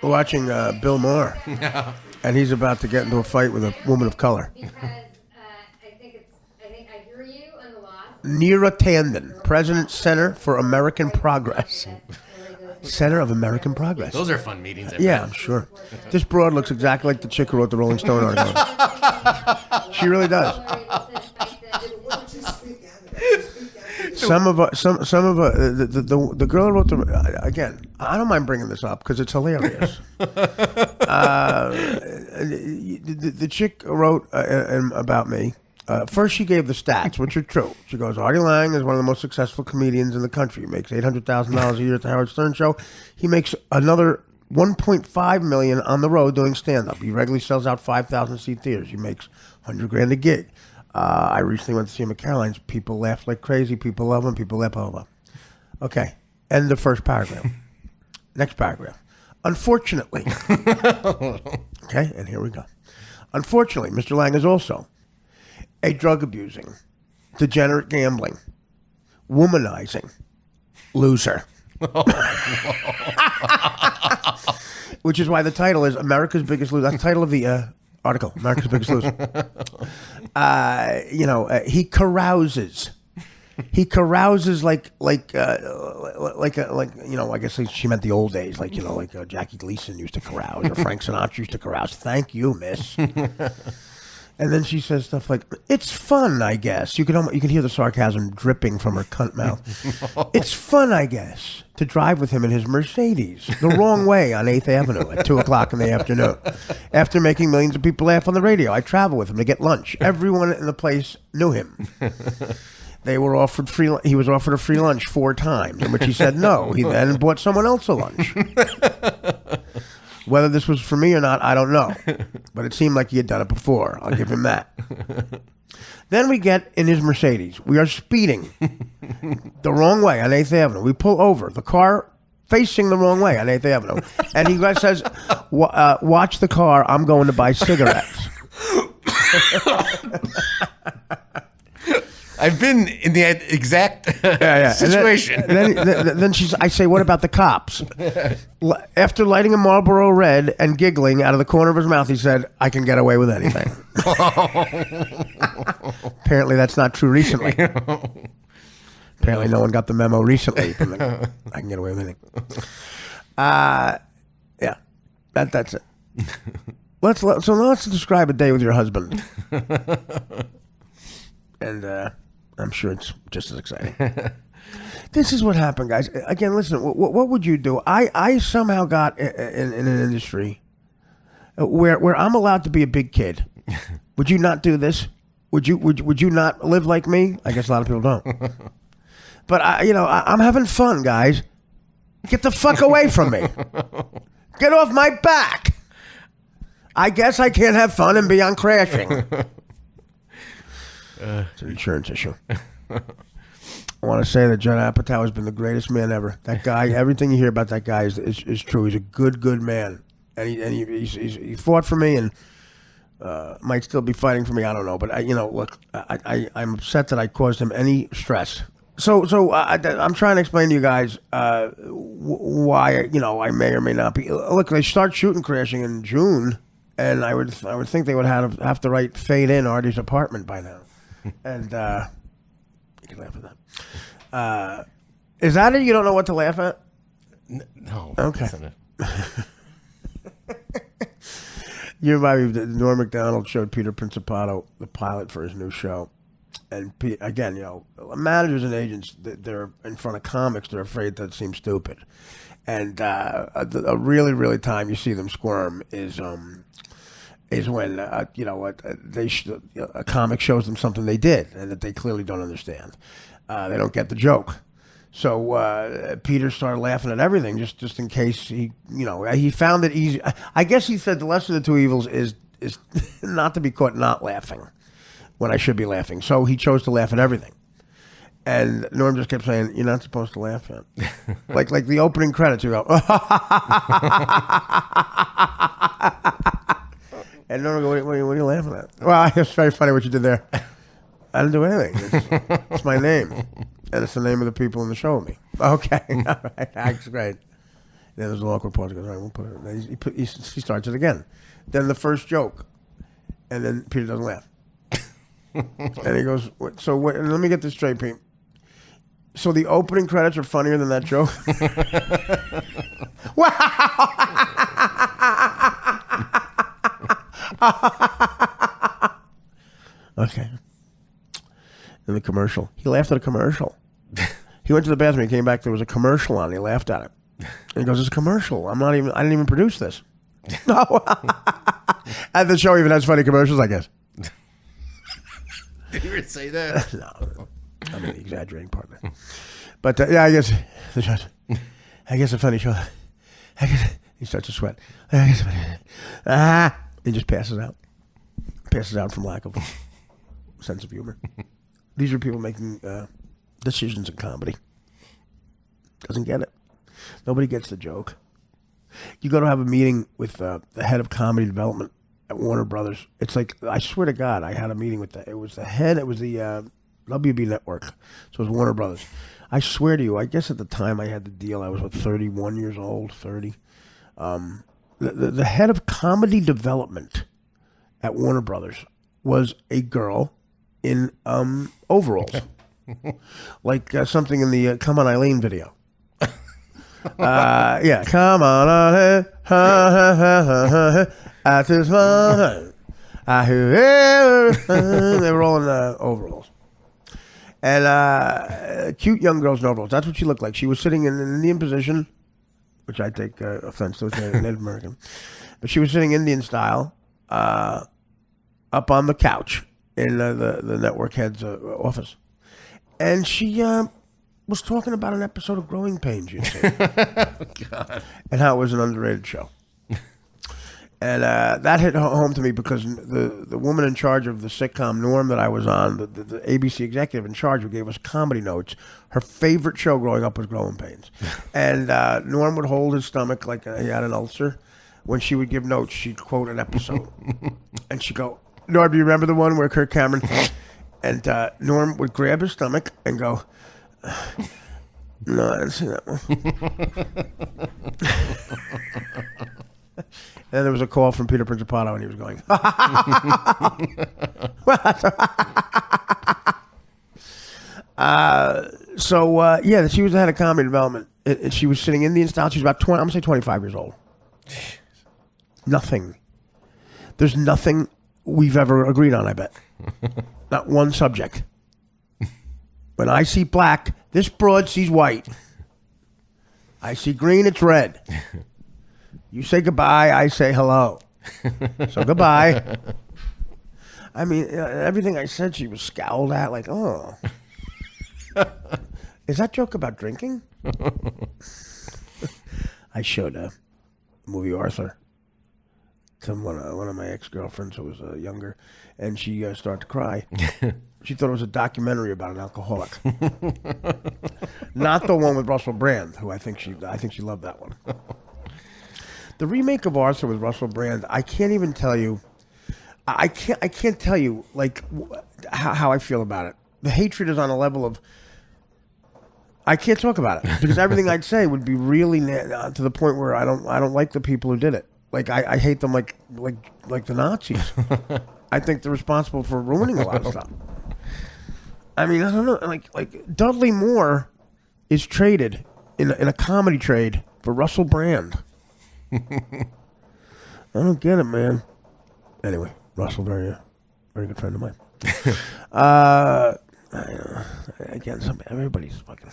watching Bill Maher, Yeah. and he's about to get into a fight with a woman of color. Because I think I hear you on the loss. Neera Tanden, President Center for American Progress. Center of American Progress. Those are fun meetings. Yeah, I'm sure. This broad looks exactly like the chick who wrote the Rolling Stone article. She really does. Some of the girl who wrote the again. I don't mind bringing this up because it's hilarious. The chick wrote about me. First, she gave the stats, which are true. She goes, Artie Lang is one of the most successful comedians in the country. He makes $800,000 a year at the Howard Stern Show. He makes another $1.5 million on the road doing stand-up. He regularly sells out 5,000-seat theaters. He makes $100,000 a gig. I recently went to see him at Caroline's. People laugh like crazy. People love him. People laugh, blah, blah, blah. Okay. End the first paragraph. Next paragraph. Unfortunately. Okay, and here we go. Unfortunately, Mr. Lang is also a drug-abusing, degenerate gambling, womanizing loser. Which is why the title is America's Biggest Loser. That's the title of the article, America's Biggest Loser. He carouses. He carouses like I guess she meant the old days, like Jackie Gleason used to carouse or Frank Sinatra used to carouse. Thank you, miss. And then she says stuff like, "It's fun, I guess." You can hear the sarcasm dripping from her cunt mouth. "It's fun, I guess, to drive with him in his Mercedes the wrong way on 8th Avenue at 2:00 in the afternoon. After making millions of people laugh on the radio, I travel with him to get lunch. Everyone in the place knew him. He was offered a free lunch 4 times, in which he said no. He then bought someone else a lunch. Whether this was for me or not, I don't know. But it seemed like he had done it before. I'll give him that. Then we get in his Mercedes. We are speeding the wrong way on 8th Avenue. We pull over. The car facing the wrong way on 8th Avenue. And he says, watch the car. I'm going to buy cigarettes. I've been in the exact situation. Then I say, what about the cops? After lighting a Marlboro Red and giggling out of the corner of his mouth, he said, I can get away with anything. Apparently that's not true recently. Apparently no one got the memo recently. I can get away with anything. Yeah, that's it. So let's describe a day with your husband. And I'm sure it's just as exciting. This is what happened, guys. Again, listen, what would you do? I somehow got in an industry where I'm allowed to be a big kid. Would you not do this? Would you not live like me? I guess a lot of people don't. But I'm having fun, guys. Get the fuck away from me. Get off my back. I guess I can't have fun and be on Crashing. It's an insurance issue. I want to say that Judd Apatow has been the greatest man ever. That guy, everything you hear about that guy is true. He's a good man, and he fought for me and might still be fighting for me. I don't know, but I'm upset that I caused him any stress. So I'm trying to explain to you guys why I may or may not be. Look, they start shooting Crashing in June, and I would think they would have to write Fade In Artie's apartment by now. And you can laugh at that. Is that it? You don't know what to laugh at? No. Okay. You remind me, Norm Macdonald showed Peter Principato the pilot for his new show. And again, managers and agents, they're in front of comics, they're afraid that it seems stupid. And a really, really time you see them squirm is when a comic shows them something they did and that they clearly don't understand. They don't get the joke. So Peter started laughing at everything just in case he found it easy. I guess he said the lesson of the two evils is not to be caught not laughing when I should be laughing. So he chose to laugh at everything. And Norm just kept saying, "You're not supposed to laugh at." like the opening credits, you go. And Norm go, what are you laughing at? Well, it's very funny what you did there. I didn't do anything. It's my name. And it's the name of the people in the show with me. Okay. All right. That's great. Then there's an awkward pause. He goes, all right, we'll put it. Then he starts it again. Then the first joke. And then Peter doesn't laugh. And he goes, let me get this straight, Pete. So the opening credits are funnier than that joke? Wow! Okay. In the commercial. He laughed at a commercial. He went to the bathroom. He came back. There was a commercial on. He laughed at it. And he goes, "It's a commercial. I didn't even produce this." No. And the show even has funny commercials, I guess. Did you ever say that? No. I mean, exaggerating part of it. But yeah, I guess a funny show. He starts to sweat. He just passes out. Passes out from lack of sense of humor. These are people making decisions in comedy. Doesn't get it. Nobody gets the joke. You go to have a meeting with the head of comedy development at Warner Brothers. It's like, I swear to God, I had a meeting with it was the WB Network. So it was Warner Brothers. I swear to you, I guess at the time I had the deal, I was 31 years old, 30. The head of comedy development at Warner Brothers was a girl in overalls. Like something in the Come On Eileen video. Yeah, come on, at this moment, I hear they were all in overalls. And cute young girls in overalls. That's what she looked like. She was sitting in an Indian position, which I take offense to, it's Native American. But she was sitting Indian style up on the couch in the network head's office. And she was talking about an episode of Growing Pains, you see. God. And how it was an underrated show. And that hit home to me because the woman in charge of the sitcom Norm that I was on, the ABC executive in charge who gave us comedy notes, her favorite show growing up was Growing Pains. And Norm would hold his stomach like he had an ulcer. When she would give notes, she'd quote an episode. And she'd go, Norm, do you remember the one where Kirk Cameron... And Norm would grab his stomach and go, no, I didn't see that one. And then there was a call from Peter Prince Apatow, and he was going, yeah, she was the head of comedy development. She was sitting Indian style. She was about 20, I'm going to say 25 years old. Nothing. There's nothing we've ever agreed on, I bet. Not one subject. When I see black, this broad sees white. I see green, it's red. You say goodbye, I say hello. So goodbye. I mean, everything I said she was scowled at like, oh. Is that joke about drinking? I showed a movie Arthur to one of my ex-girlfriends who was younger, and she started to cry. She thought it was a documentary about an alcoholic. Not the one with Russell Brand, who I think she loved that one. The remake of Arthur with Russell Brand, I can't even tell you. I can't tell you like how I feel about it. The hatred is on a level of I can't talk about it because everything I'd say would be really to the point where I don't like the people who did it. Like I hate them like the Nazis. I think they're responsible for ruining a lot of stuff. I mean, I don't know. Like Dudley Moore is traded in a comedy trade for Russell Brand. I don't get it, man. Anyway, Russell, very good friend of mine. Again, everybody's fucking.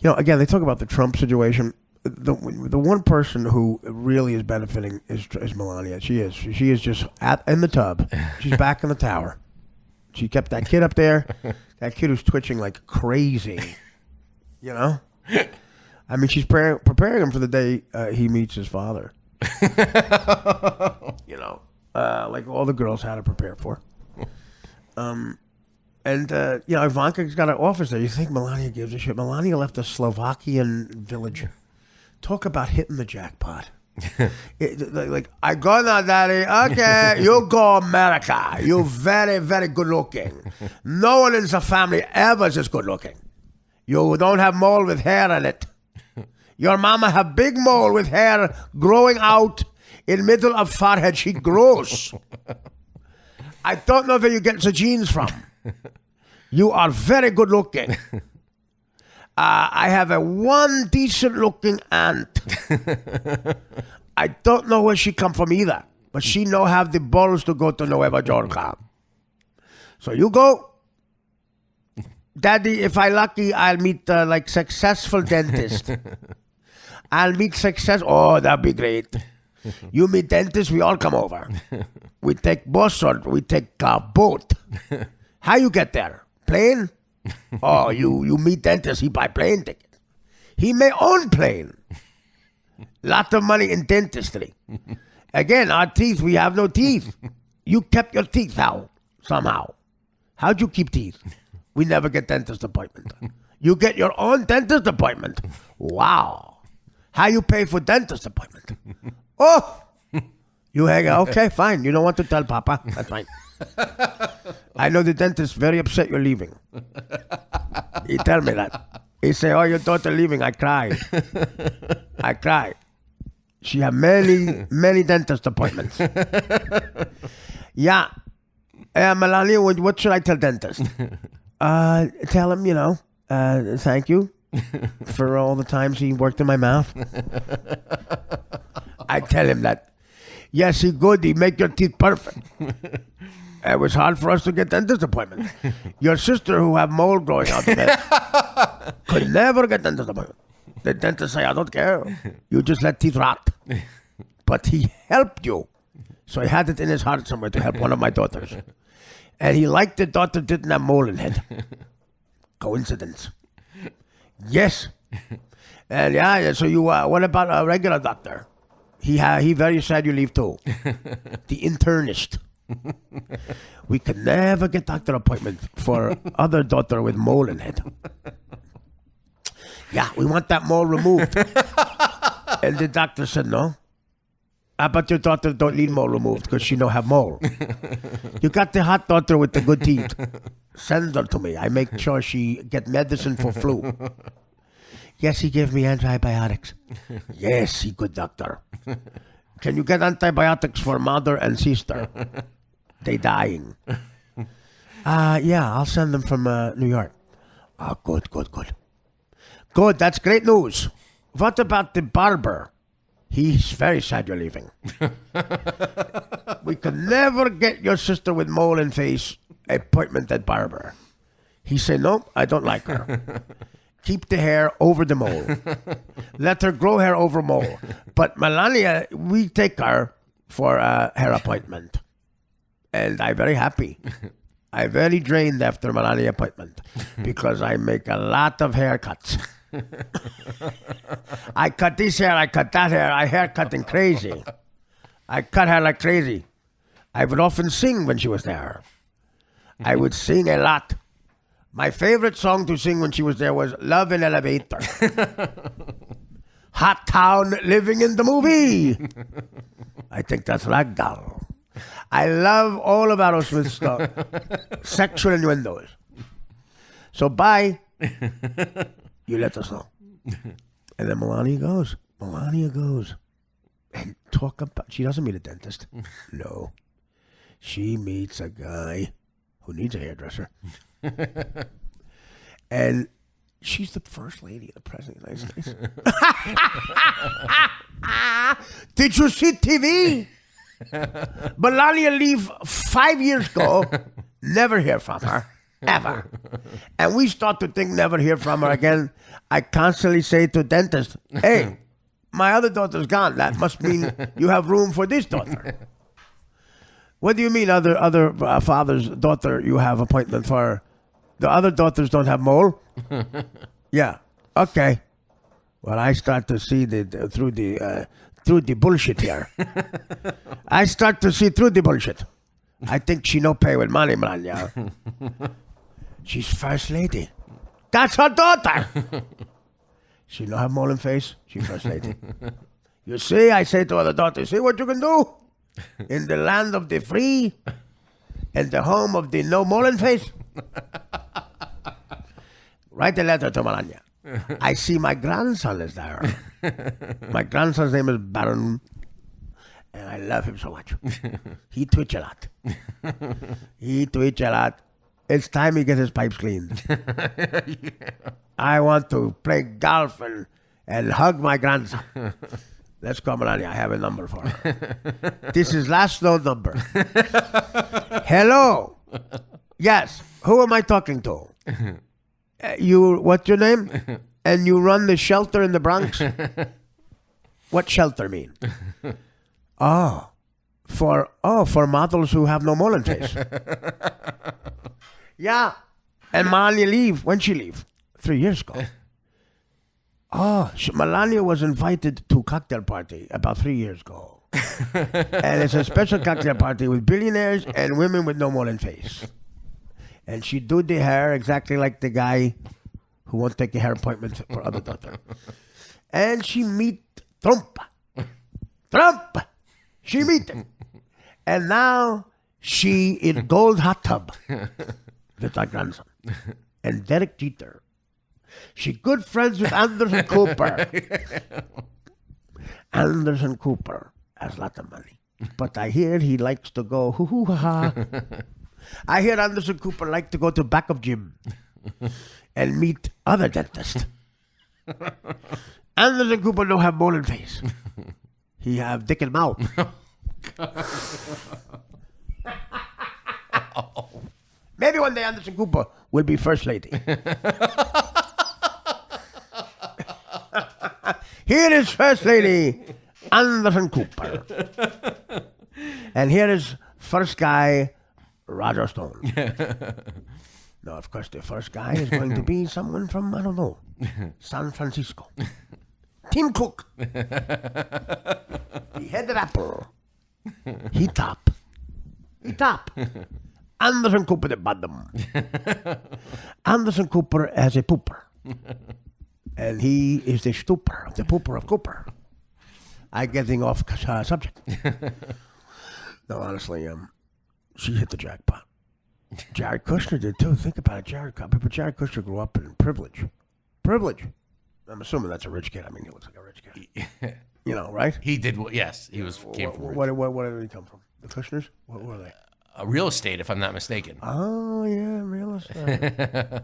Again, they talk about the Trump situation. The one person who really is benefiting is Melania. She is just in the tub. She's back in the tower. She kept that kid up there. That kid who's twitching like crazy. I mean, she's preparing him for the day he meets his father. Like all the girls had to prepare for. Ivanka's got an office there. You think Melania gives a shit? Melania left a Slovakian village. Talk about hitting the jackpot. I go now, daddy. Okay, you go America. You're very, very good looking. No one in the family ever is good looking. You don't have mole with hair in it. Your mama have big mole with hair growing out in middle of forehead. She grows. I don't know where you get the genes from. You are very good looking. I have a one decent looking aunt. I don't know where she come from either, but she no have the balls to go to Nueva York. So you go. Daddy, if I lucky, I'll meet like successful dentist. I'll meet success. Oh, that'd be great. You meet dentist, we all come over. We take bus or we take boat. How you get there? Plane? Oh, you meet dentist, he buy plane ticket. He may own plane. Lot of money in dentistry. Again, our teeth, we have no teeth. You kept your teeth out somehow. How'd you keep teeth? We never get dentist appointment. You get your own dentist appointment. Wow. How you pay for dentist appointment? Oh, you hang out. Okay, fine. You don't want to tell Papa. That's fine. I know the dentist very upset you're leaving. He tell me that. He say, oh, your daughter leaving. I cry. I cry. She have many dentist appointments. Yeah. Melania, what should I tell dentist? Tell him, thank you for all the times he worked in my mouth. I tell him that. Yes, he good. He make your teeth perfect. It was hard for us to get dentist appointment. Your sister who have mole growing out of it could never get dentist appointment. The dentist say, I don't care. You just let teeth rot. But he helped you. So he had it in his heart somewhere to help one of my daughters. And he liked the daughter didn't have mole in head. Coincidence. Yes. And yeah, so you, what about a regular doctor? He very sad you leave too. The internist. We could never get doctor appointment for other daughter with mole in head. Yeah, we want that mole removed. And the doctor said no. But your daughter don't need mole removed because she don't have mole. You got the hot daughter with the good teeth. Send her to me. I make sure she get medicine for flu. Yes, he gave me antibiotics. Yes, he good doctor. Can you get antibiotics for mother and sister? They dying. Yeah, I'll send them from New York. Oh, good. Good, that's great news. What about the barber? He's very sad you're leaving. We could never get your sister with mole in face appointment at barber. He said, no, I don't like her. Keep the hair over the mole. Let her grow hair over mole. But Melania, we take her for a hair appointment. And I'm very happy. I'm very drained after Melania appointment because I make a lot of haircuts. I cut this hair, I cut that hair. I hair cutting crazy. I cut hair like crazy. I would often sing when she was there. I would sing a lot. My favorite song to sing when she was there was Love in Elevator. Hot Town Living in the Movie. I think that's Ragdoll. I love all of Aerosmith's stuff. Sexual innuendos. So bye. You let us know. And then Melania goes. And talk about, she doesn't meet a dentist. No. She meets a guy who needs a hairdresser. And she's the first lady of the President of the United States. Did you see TV? Melania leave 5 years ago. Never hear from her. Ever. And we start to think never hear from her again. I constantly say to dentist, hey, my other daughter's gone. That must mean you have room for this daughter. What do you mean other father's daughter you have appointment for? The other daughters don't have mole? Yeah. Okay. Well, I start to see through the bullshit here. I start to see through the bullshit. I think she no pay with money, Melania. She's first lady. That's her daughter. She no have mole in face. She first lady. You see, I say to other daughters, see what you can do? In the land of the free and the home of the no mole in face. Write a letter to Melania. I see my grandson is there. My grandson's name is Baron, and I love him so much. He twitch a lot. It's time he gets his pipes cleaned. I want to play golf and hug my grandson. Let's call Melania. I have a number for her. This is last known number. Hello. Yes. Who am I talking to? What's your name? And you run the shelter in the Bronx? What shelter mean? For models who have no mole face. Yeah. And Melania leave. When she leave? 3 years ago. Melania was invited to a cocktail party about 3 years ago. And it's a special cocktail party with billionaires and women with no mole face. And she do the hair exactly like the guy who won't take a hair appointment for other daughter. And she meet Trump. She meet him. And now she in gold hot tub with her grandson. And Derek Jeter. She good friends with Anderson Cooper. Anderson Cooper has a lot of money. But I hear he likes to go hoo-hoo-ha-ha. I hear Anderson Cooper like to go to back of gym and meet other dentists. Anderson Cooper don't have mole in face. He have dick in mouth. Maybe one day Anderson Cooper will be first lady. Here is first lady Anderson Cooper. And here is first guy Roger Stone. No, of course, the first guy is going to be someone from, I don't know, San Francisco. Tim Cook. The head rapper. He top. Anderson Cooper the bottom. Anderson Cooper as a pooper. And he is the stooper, the pooper of Cooper. I'm getting off subject. No, honestly, she hit the jackpot. Jared Kushner did too. Think about it, Jared Kushner grew up in privilege. I'm assuming that's a rich kid. I mean, he looks like a rich kid. You know, right? He did. Yes, he came from. Where did he come from? The Kushners? What were they? Real estate, if I'm not mistaken. Oh yeah, real estate.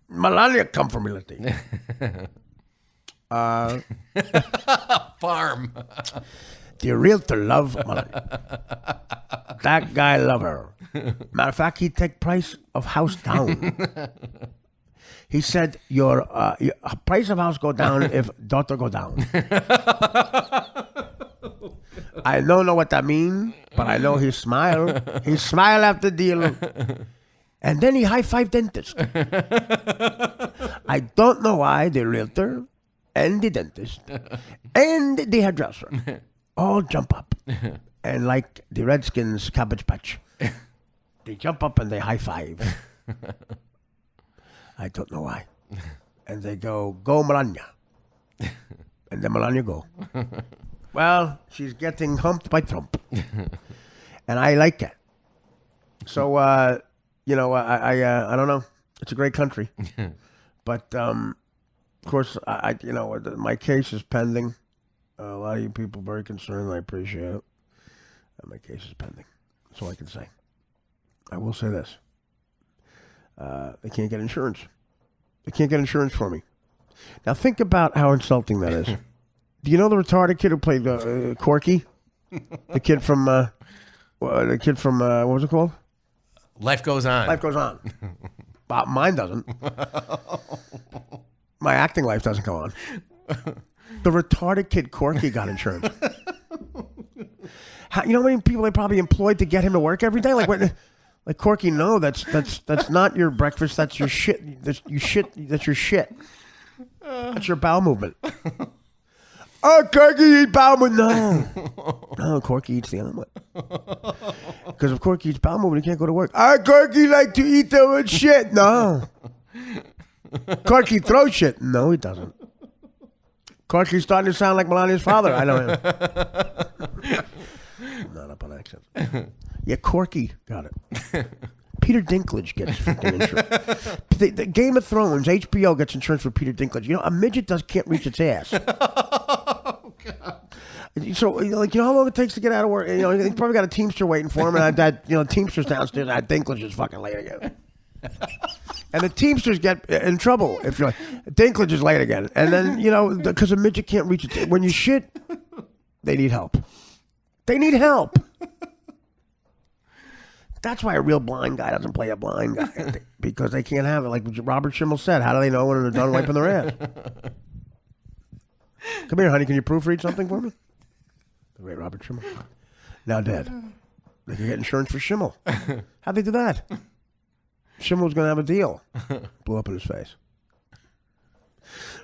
Melania come from real estate. Farm. The realtor love Melania. That guy love her. Matter of fact, he take price of house down. He said, your price of house go down if daughter go down. I don't know what that mean, but I know he smile. He smile after deal. And then he high-five dentist. I don't know why the realtor and the dentist and the hairdresser all jump up. And like the Redskins cabbage patch, they jump up and they high-five. I don't know why. And they go Melania. And then Melania go. Well, she's getting humped by Trump. And I like it. So, I don't know. It's a great country. But, of course, my case is pending. A lot of you people very concerned. I appreciate it. My case is pending. That's all I can say. I will say this. They can't get insurance. They can't get insurance for me. Now think about how insulting that is. Do you know the retarded kid who played Corky? The kid from what was it called? Life Goes On. Life Goes On. But mine doesn't. My acting life doesn't go on. The retarded kid Corky got insurance. You know how many people they probably employed to get him to work every day? Like what? Like Corky, no, that's not your breakfast. That's your shit. That's your shit. That's your bowel movement. Oh, Corky eats bowel movement. No, Corky eats the omelet. Because if Corky eats bowel movement, he can't go to work. Corky like to eat the shit. No. Corky throws shit. No, he doesn't. Corky's starting to sound like Melania's father. I know him. Not up on accent. Yeah, Corky got it. Peter Dinklage gets fucking insurance. The Game of Thrones, HBO gets insurance for Peter Dinklage. You know, a midget can't reach its ass. Oh, God. So, like, you know how long it takes to get out of work? You know, he's probably got a Teamster waiting for him, and Teamster's downstairs, and Dinklage is fucking late again. And the Teamsters get in trouble if you're like, Dinklage is late again. And then, because a midget can't reach it. When you shit, they need help. They need help. That's why a real blind guy doesn't play a blind guy. Because they can't have it. Like Robert Schimmel said, how do they know when they're done wiping their ass? Come here, honey. Can you proofread something for me? The great Robert Schimmel. Now dead. They can get insurance for Schimmel. How'd they do that? Schimmel was going to have a deal. Blew up in his face.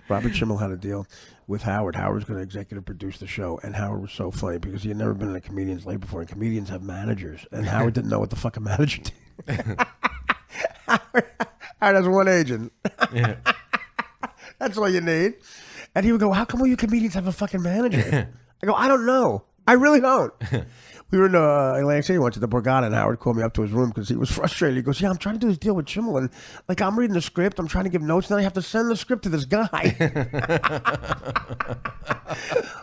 Robert Schimmel had a deal with Howard. Howard was going to executive produce the show, and Howard was so funny because he had never been in a comedian's life before, and comedians have managers, and Howard didn't know what the fuck a manager did. Howard has one agent. Yeah. That's all you need. And he would go, how come all you comedians have a fucking manager? I go, I don't know. I really don't. We were in Atlantic City once at the Borgata, and Howard called me up to his room because he was frustrated. He goes, yeah, I'm trying to do this deal with Schimmel, and like I'm reading the script, I'm trying to give notes, and then I have to send the script to this guy.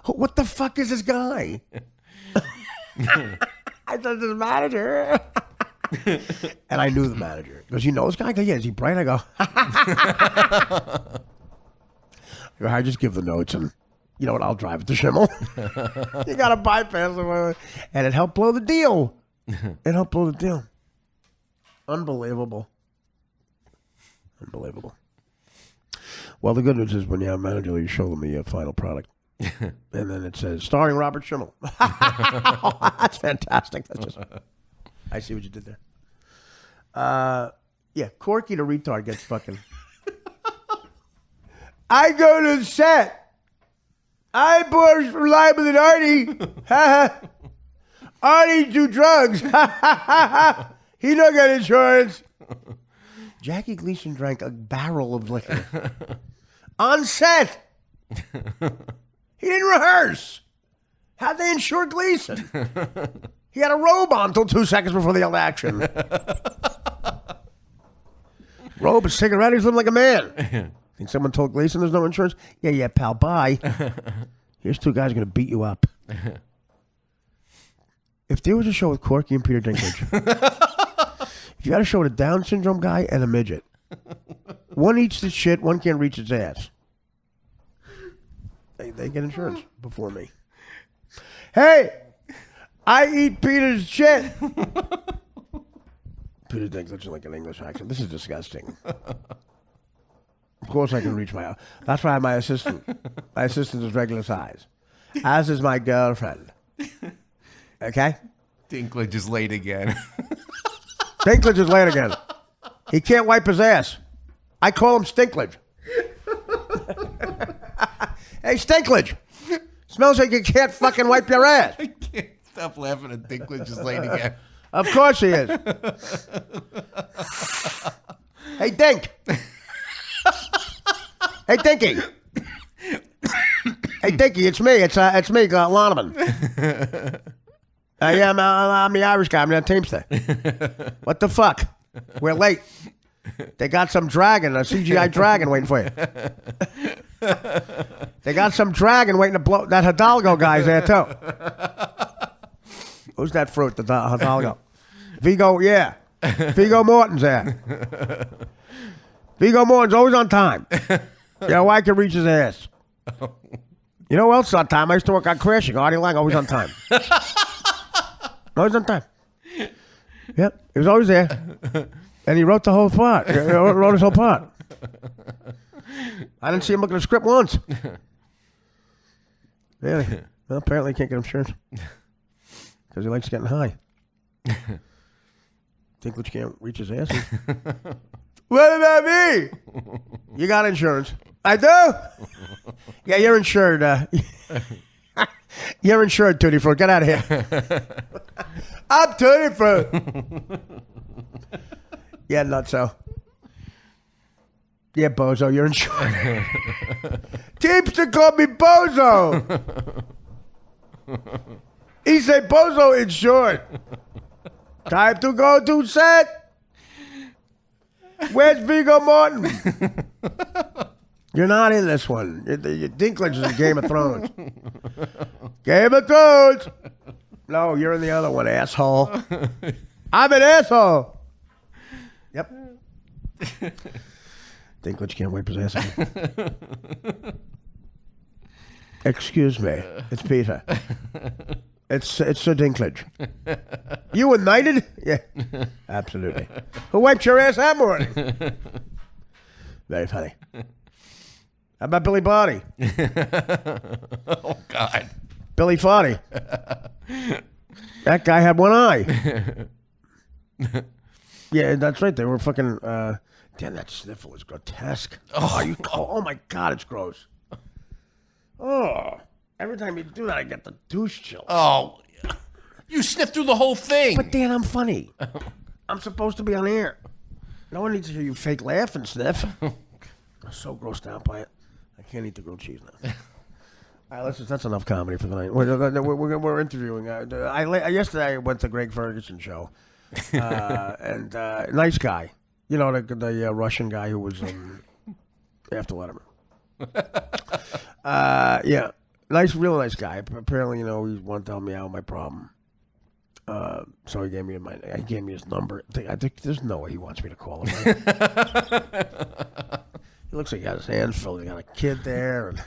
What the fuck is this guy? I said, this manager. And I knew the manager. He goes, you know this guy? I go, yeah, is he bright? I go, I just give the notes, and you know what? I'll drive it to Schimmel. You got to bypass him. And it helped blow the deal. It helped blow the deal. Unbelievable. Unbelievable. Well, the good news is when you have a manager, you show them the final product. And then it says, starring Robert Schimmel. That's fantastic. That's just, I see what you did there. Yeah, Corky the retard gets fucking... I go to the set. I bought reliable than Artie. Artie do drugs. He don't get insurance. Jackie Gleason drank a barrel of liquor on set. He didn't rehearse. How'd they insure Gleason? He had a robe on until 2 seconds before the action. Robe, a cigarette, he's living like a man. Think someone told Gleason there's no insurance? Yeah, pal, bye. Here's two guys going to beat you up. If there was a show with Corky and Peter Dinklage, if you had a show with a Down syndrome guy and a midget, one eats the shit, one can't reach his ass. They get insurance before me. Hey, I eat Peter's shit. Peter Dinklage like an English accent. This is disgusting. Of course I can reach my... That's why I have my assistant. My assistant is regular size. As is my girlfriend. Okay? Dinklage is late again. Dinklage is late again. He can't wipe his ass. I call him Stinklage. Hey, Stinklage. Smells like you can't fucking wipe your ass. I can't stop laughing at Dinklage is late again. Of course he is. Hey, Dink. Hey, Dinky. Hey, Dinky, it's me. It's me, Loneman. Yeah, I'm the Irish guy. I'm the Teamster. What the fuck? We're late. They got some dragon, a CGI dragon waiting for you. They got some dragon waiting to blow. That Hidalgo guy's there, too. Who's that fruit, the Hidalgo? Viggo, yeah. Viggo Morten's there. Viggo Morten's always on time. You know, I can reach his ass. You know who else is on time? I used to work on Crashing. Artie Lang, always on time. Always on time. Yep, he was always there. And he wrote the whole part. He wrote his whole part. I didn't see him look at the script once. Really? Well, apparently he can't get insurance. Because he likes getting high. Dinklage can't reach his ass. What about me? You got insurance. I do? Yeah, you're insured. You're insured, Tutti Fruit. Get out of here. I'm Tutti Fruit. Yeah, nutso. Yeah, bozo, you're insured. Teamster called me bozo. He said bozo insured. Time to go to set. Where's Viggo Morton? You're not in this one. Dinklage is in Game of Thrones. Game of Thrones. No, you're in the other one, asshole. I'm an asshole. Yep. Dinklage can't wipe his ass again. Excuse me. It's Peter. It's Sir Dinklage. You were knighted? Yeah. Absolutely. Who wiped your ass that morning? Very funny. How about Billy Barty? Oh, God. Billy Farty. That guy had one eye. Yeah, that's right. They were fucking... damn, that sniffle is grotesque. Oh, my God, it's gross. Oh, every time you do that, I get the douche chills. Oh, you sniffed through the whole thing. But, Dan, I'm funny. I'm supposed to be on air. No one needs to hear you fake laugh and sniff. I'm so grossed out by it. I can't eat the grilled cheese now. All right, that's enough comedy for the night. We're interviewing. Yesterday I went to Greg Ferguson show, and nice guy. You know, the Russian guy who was after Letterman. Yeah, real nice guy. Apparently, he wanted to help me out with my problem. So he gave me his number. I think there's no way he wants me to call him. He looks like he got his hands filled. He got a kid there. And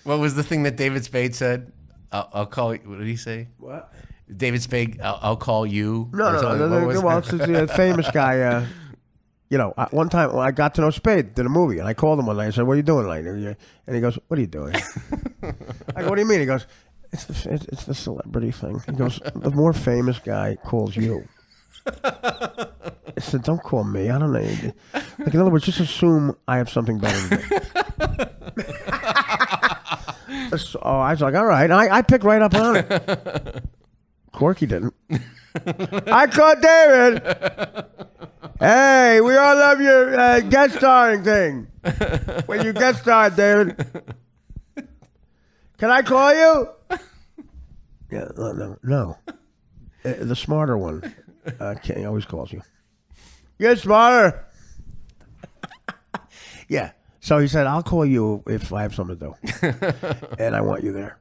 what was the thing that David Spade said? I'll call you. What did he say? What? David Spade, I'll call you. No. Well, it's a famous guy. One time I got to know Spade, did a movie, and I called him one night. I said, "What are you doing tonight?" And he goes, "What are you doing?" I go, "What do you mean?" He goes, "It's the celebrity thing." He goes, "The more famous guy calls you." I said, "Don't call me. I don't know." Like, in other words, just assume I have something better to do. So I was like, all right. And I picked right up on it. Corky didn't. I called David. Hey, we all love your guest starring thing. When you guest star, David. Can I call you? Yeah, no. The smarter one. He always calls you. You're smarter. Yeah. So he said, I'll call you if I have something to do. And I want you there.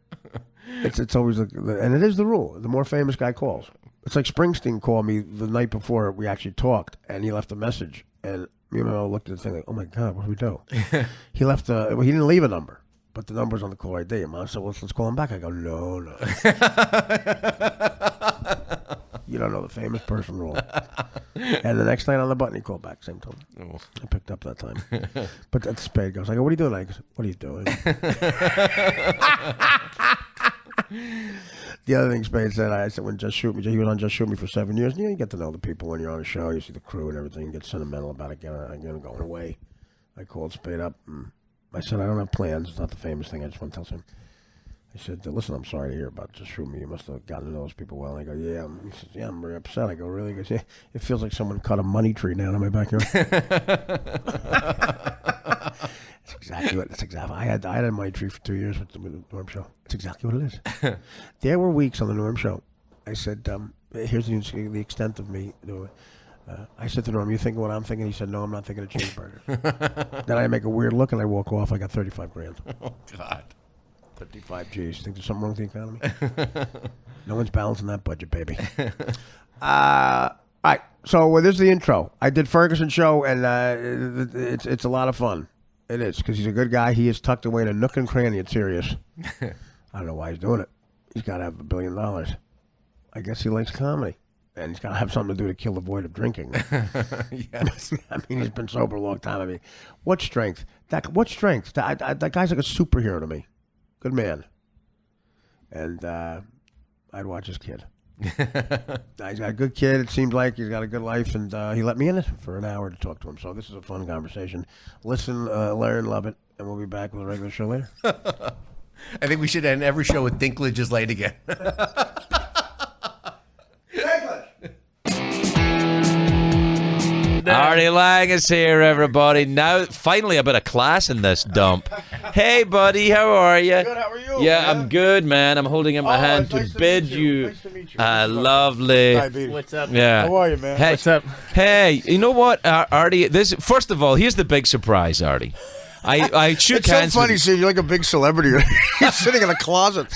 It's always, and it is the rule. The more famous guy calls. It's like Springsteen called me the night before we actually talked, and he left a message. And me and my mom looked at the thing like, oh my God, what do we do? He left, he didn't leave a number, but the number's on the call ID. And Mom said, well, let's call him back. I go, no. You don't know the famous person rule. And the next night on the button, he called back, same time. Oh. I picked up that time. But that Spade goes, I go, what are you doing? I go, what are you doing? The other thing Spade said, I said, when Just Shoot Me, he was on Just Shoot Me for 7 years. You get to know the people when you're on a show. You see the crew and everything. You get sentimental about it, again going away. I called Spade up. And I said, I don't have plans. It's not the famous thing. I just want to tell him. I said, listen, I'm sorry to hear about Just Shoot Me. You must have gotten to know those people well. And I go, yeah. He says, yeah, I'm very upset. I go, really? He goes, yeah. It feels like someone cut a money tree down in my backyard. That's exactly what. That's exactly. I had a money tree for 2 years with the Norm Show. That's exactly what it is. There were weeks on the Norm Show. I said, here's the extent of me. I said to Norm, you thinking what I'm thinking? He said, no, I'm not thinking of cheeseburger. Then I make a weird look and I walk off. I got $35,000. Oh God. 55 G's. Think there's something wrong with the economy? No one's balancing that budget, baby. All right. So this is the intro. I did Ferguson show, and it's a lot of fun. It is, because he's a good guy. He is tucked away in a nook and cranny at Sirius. I don't know why he's doing it. He's got to have $1 billion. I guess he likes comedy. And he's got to have something to do to kill the void of drinking. Yes. I mean, he's been sober a long time. I mean, what strength? What strength? That guy's like a superhero to me. Good man. And I'd watch his kid. He's got a good kid. It seems like he's got a good life. And he let me in it for an hour to talk to him. So this is a fun conversation. Listen, learn, love it. And we'll be back with a regular show later. I think we should end every show with Dinklage is late again. Artie Lang is here, everybody. Now, finally, a bit of class in this dump. Hey, buddy, how are you? Good, how are you? Yeah, I'm good, man. I'm holding up my hand it's to nice to bid meet you. Nice to meet you. Lovely. Diabetes. What's up? Yeah. How are you, man? Hey, What's up? Hey, you know what, Artie? This first of all, here's the big surprise, Artie. I shook It's so hands. funny with, seeing you like a big celebrity. You're sitting in a closet.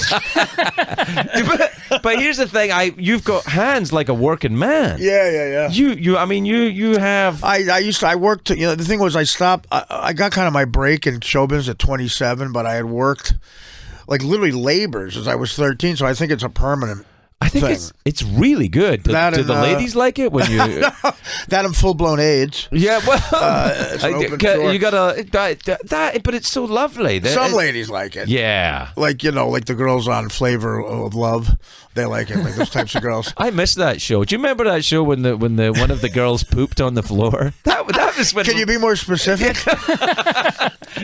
but here's the thing. You've got hands like a working man. Yeah. You have. I worked, the thing was I stopped, I got kind of my break in show business at 27, but I had worked like literally labor since I was 13, so I think it's a permanent I think thing. it's really good. Do That the and, ladies like it when you? That and full-blown AIDS. Yeah, well, It's an open door. you gotta that, but it's so lovely. Some ladies like it. Yeah. Like, like the girls on Flavor of Love. They like it, like those types of girls. I missed that show. Do you remember that show when the one of the girls pooped on the floor? That was when. Can you be more specific?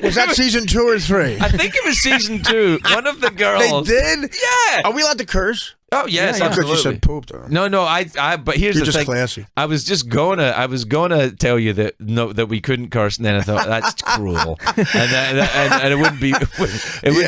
Was that season 2 or 3? I think it was season 2. One of the girls. They did? Yeah. Are we allowed to curse? Oh yes, Because absolutely. you said pooped. No. I. But here's You're the just thing. classy. I was gonna tell you that we couldn't curse, and then I thought that's cruel, and it wouldn't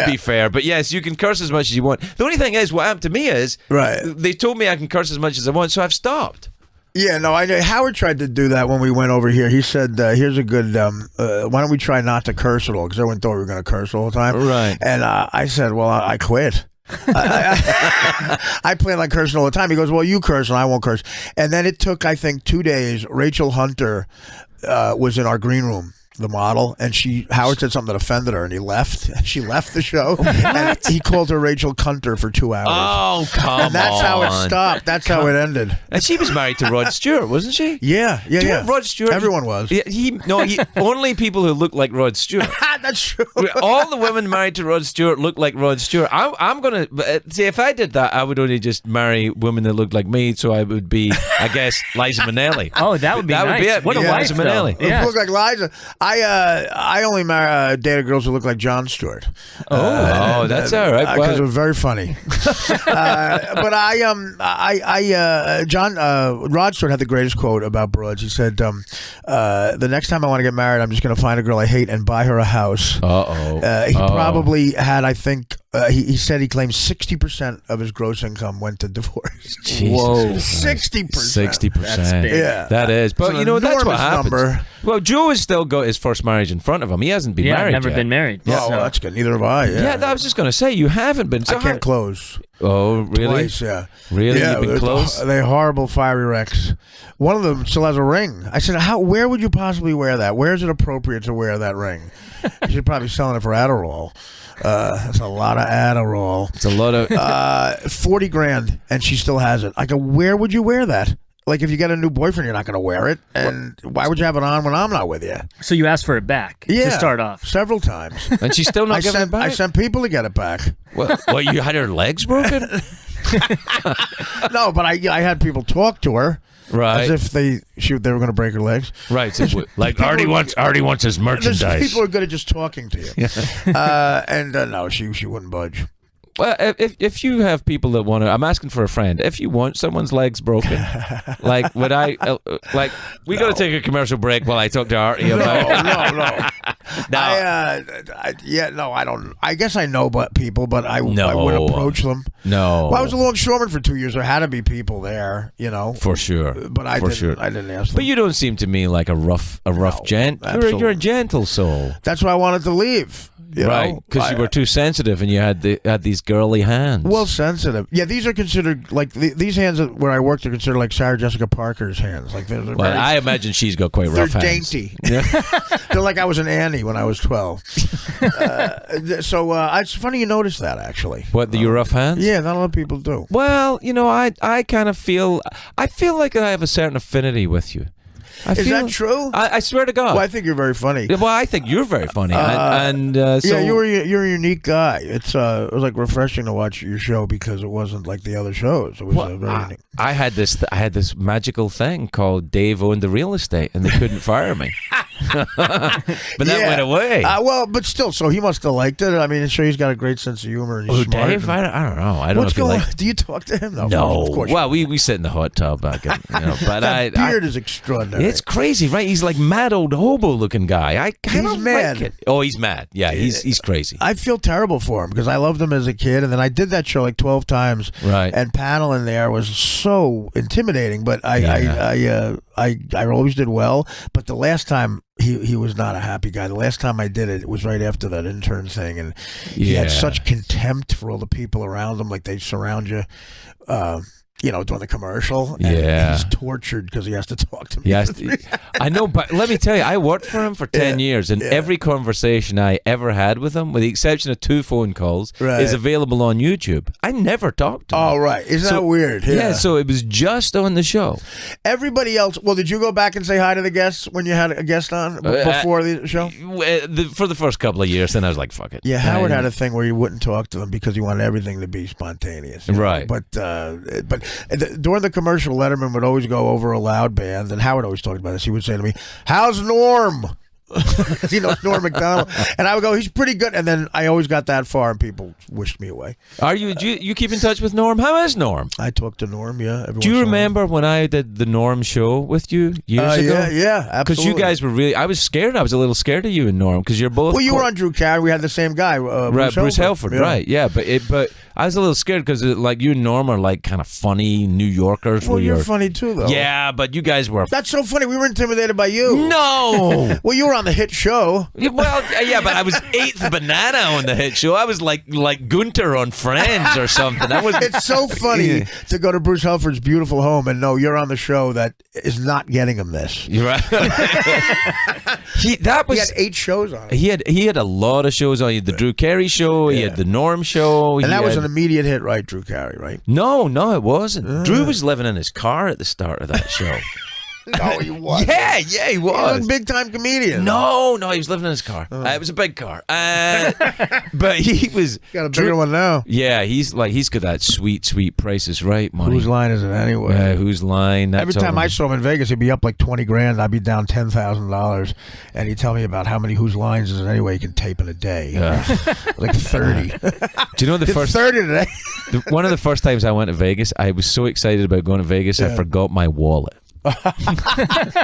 be fair. But yes, you can curse as much as you want. The only thing is, what happened to me is, Right. they told me I can curse as much as I want, so I've stopped. Yeah, no, I know. Howard tried to do that when we went over here. He said, here's a good, why don't we try not to curse at all? Because everyone thought we were going to curse all the time. Right. And I said, well, I quit. I plan on cursing all the time. He goes, well, you curse and I won't curse. And then it took, I think, 2 days. Rachel Hunter was in our green room, the model, and Howard said something that offended her, and he left. She left the show, and he called her Rachel Cunter for 2 hours. Oh, come on. And that's how it stopped. That's how it ended. And she was married to Rod Stewart, wasn't she? Yeah. Do you know Rod Stewart? Everyone was. Yeah, only people who look like Rod Stewart. That's true. All the women married to Rod Stewart look like Rod Stewart. I'm gonna see, if I did that, I would only just marry women that looked like me, so I would be, I guess, Liza Minnelli. Oh, that would be That would nice. be it. What a Yeah, wife, Liza though. Minnelli. Yeah. Look like Liza. I only dated girls who look like Jon Stewart. Oh, that's all right. Because it was very funny. But Rod Stewart had the greatest quote about broads. He said, "The next time I want to get married, I'm just going to find a girl I hate and buy her a house." He probably had, I think, he said he claimed 60% of his gross income went to divorce. Whoa. 60%. 60%. That's big. Yeah. That is. But It's an that's what enormous happens. number. Well, Joe has still got his first marriage in front of him. He hasn't been Yeah, married never yet. been married. Oh, So- that's good. Neither have I. Yeah, I was just going to say, you haven't been. So I can't close. Oh, really? Twice, yeah. Really? Yeah, You've been close? They're horrible fiery wrecks. One of them still has a ring. I said, where would you possibly wear that? Where is it appropriate to wear that ring? You should probably be selling it for Adderall. That's a lot of Adderall. It's a lot of... 40 grand, and she still has it. I go, where would you wear that? Like, if you get a new boyfriend, you're not going to wear it. And why would you have it on when I'm not with you? So you asked for it back to start off. Several times. And she's still not giving it back? I sent people to get it back. What, you had her legs broken? No, but I had people talk to her. Right. As if they were going to break her legs. Right. So, like, Artie wants his There's merchandise. people are good at just talking to you. No, she wouldn't budge. Well, if you have people that want to, I'm asking for a friend. If you want someone's legs broken, like, would I, we got to take a commercial break while I talk to Artie about No. No. I don't. I guess I know people, but I wouldn't approach them. No. Well, I was a longshoreman for 2 years. There had to be people there, For sure. But I didn't ask them. But you don't seem to me like a rough gent. You're a gentle soul. That's why I wanted to leave. Right, because you were too sensitive and you had these girly hands. Well, sensitive. Yeah, these are considered like these hands where I worked are considered like Sarah Jessica Parker's hands. Like they're well, I imagine she's got quite rough they're hands. dainty. They're like I was an Annie when I was 12. It's funny you notice that actually. What, your rough hands? Yeah, not a lot of people do. Well, I kind of feel like I have a certain affinity with you. Is that true? I swear to God. Well, I think you're very funny. Well, I think you're very funny, so yeah, you're a unique guy. It was like refreshing to watch your show because it wasn't like the other shows. It was very unique. I had this magical thing called Dave owned the real estate, and they couldn't fire me. But that went away. Well, but still, so he must have liked it. I mean, I'm sure he's got a great sense of humor. And he's smart. Dave? I don't know. I don't What's know if going he on? Do you talk to him? No. Of course. Well, we sit in the hot tub back in, but that beard is extraordinary. It's crazy, right? He's like mad old hobo looking guy. I kind of mad. like it. Oh, he's mad. Yeah, he's crazy. I feel terrible for him because I loved him as a kid, and then I did that show like 12 times. Right. And paneling there was so intimidating, but I always did well. But the last time he was not a happy guy. The last time I did it, it was right after that intern thing, and he had such contempt for all the people around him, like they surround you. During the commercial. And he's tortured because he has to talk to me. Yes, I know, but let me tell you, I worked for him for 10 years, and every conversation I ever had with him, with the exception of 2 phone calls, is available on YouTube. I never talked to him. Oh, right. Isn't that weird? Yeah, so it was just on the show. Everybody else, well, did you go back and say hi to the guests when you had a guest on before the show? For the first couple of years, then I was like, fuck it. Yeah, Howard had a thing where he wouldn't talk to them because he wanted everything to be spontaneous. Right. But during the commercial, Letterman would always go over a loud band, and Howard always talked about this. He would say to me, "How's Norm?" Norm Macdonald, and I would go, "He's pretty good." And then I always got that far, and people wished me away. Do you keep in touch with Norm? How is Norm? I talk to Norm. Yeah. Do you remember when I did the Norm show with you years ago? Yeah, absolutely. Because you guys were really, I was scared. I was a little scared of you and Norm because you're both. Well, you were on Drew Carey. We had the same guy, Bruce Helford. Yeah. Right? Yeah, but I was a little scared because like you and Norm are like kind of funny New Yorkers. Well, you're funny too, though. Yeah, but you guys were. That's so funny. We were intimidated by you. No. Well, you were on the hit show. Well, yeah, but I was 8th banana on the hit show. I was like Gunter on Friends or something. It's so funny to go to Bruce Helford's beautiful home and know you're on the show that is not getting him this. You're right. He had 8 shows on it. He had a lot of shows on. He had the Drew Carey show. He had the Norm show. And that was an immediate hit, right, Drew Carey, right? No, it wasn't. Drew was living in his car at the start of that show. No, he was. Yeah, he was. He was a big-time comedian. No, he was living in his car. It was a big car. But he was... Got a bigger one now. Yeah, he's got that sweet Price is Right money. Whose line is it anyway? Whose line? Every time I saw him in Vegas, he'd be up like 20 grand. I'd be down $10,000. And he'd tell me about how many Whose Lines is it anyway he can tape in a day. Like 30. Do you know the first... 30 today. One of the first times I went to Vegas, I was so excited about going to Vegas, I forgot my wallet.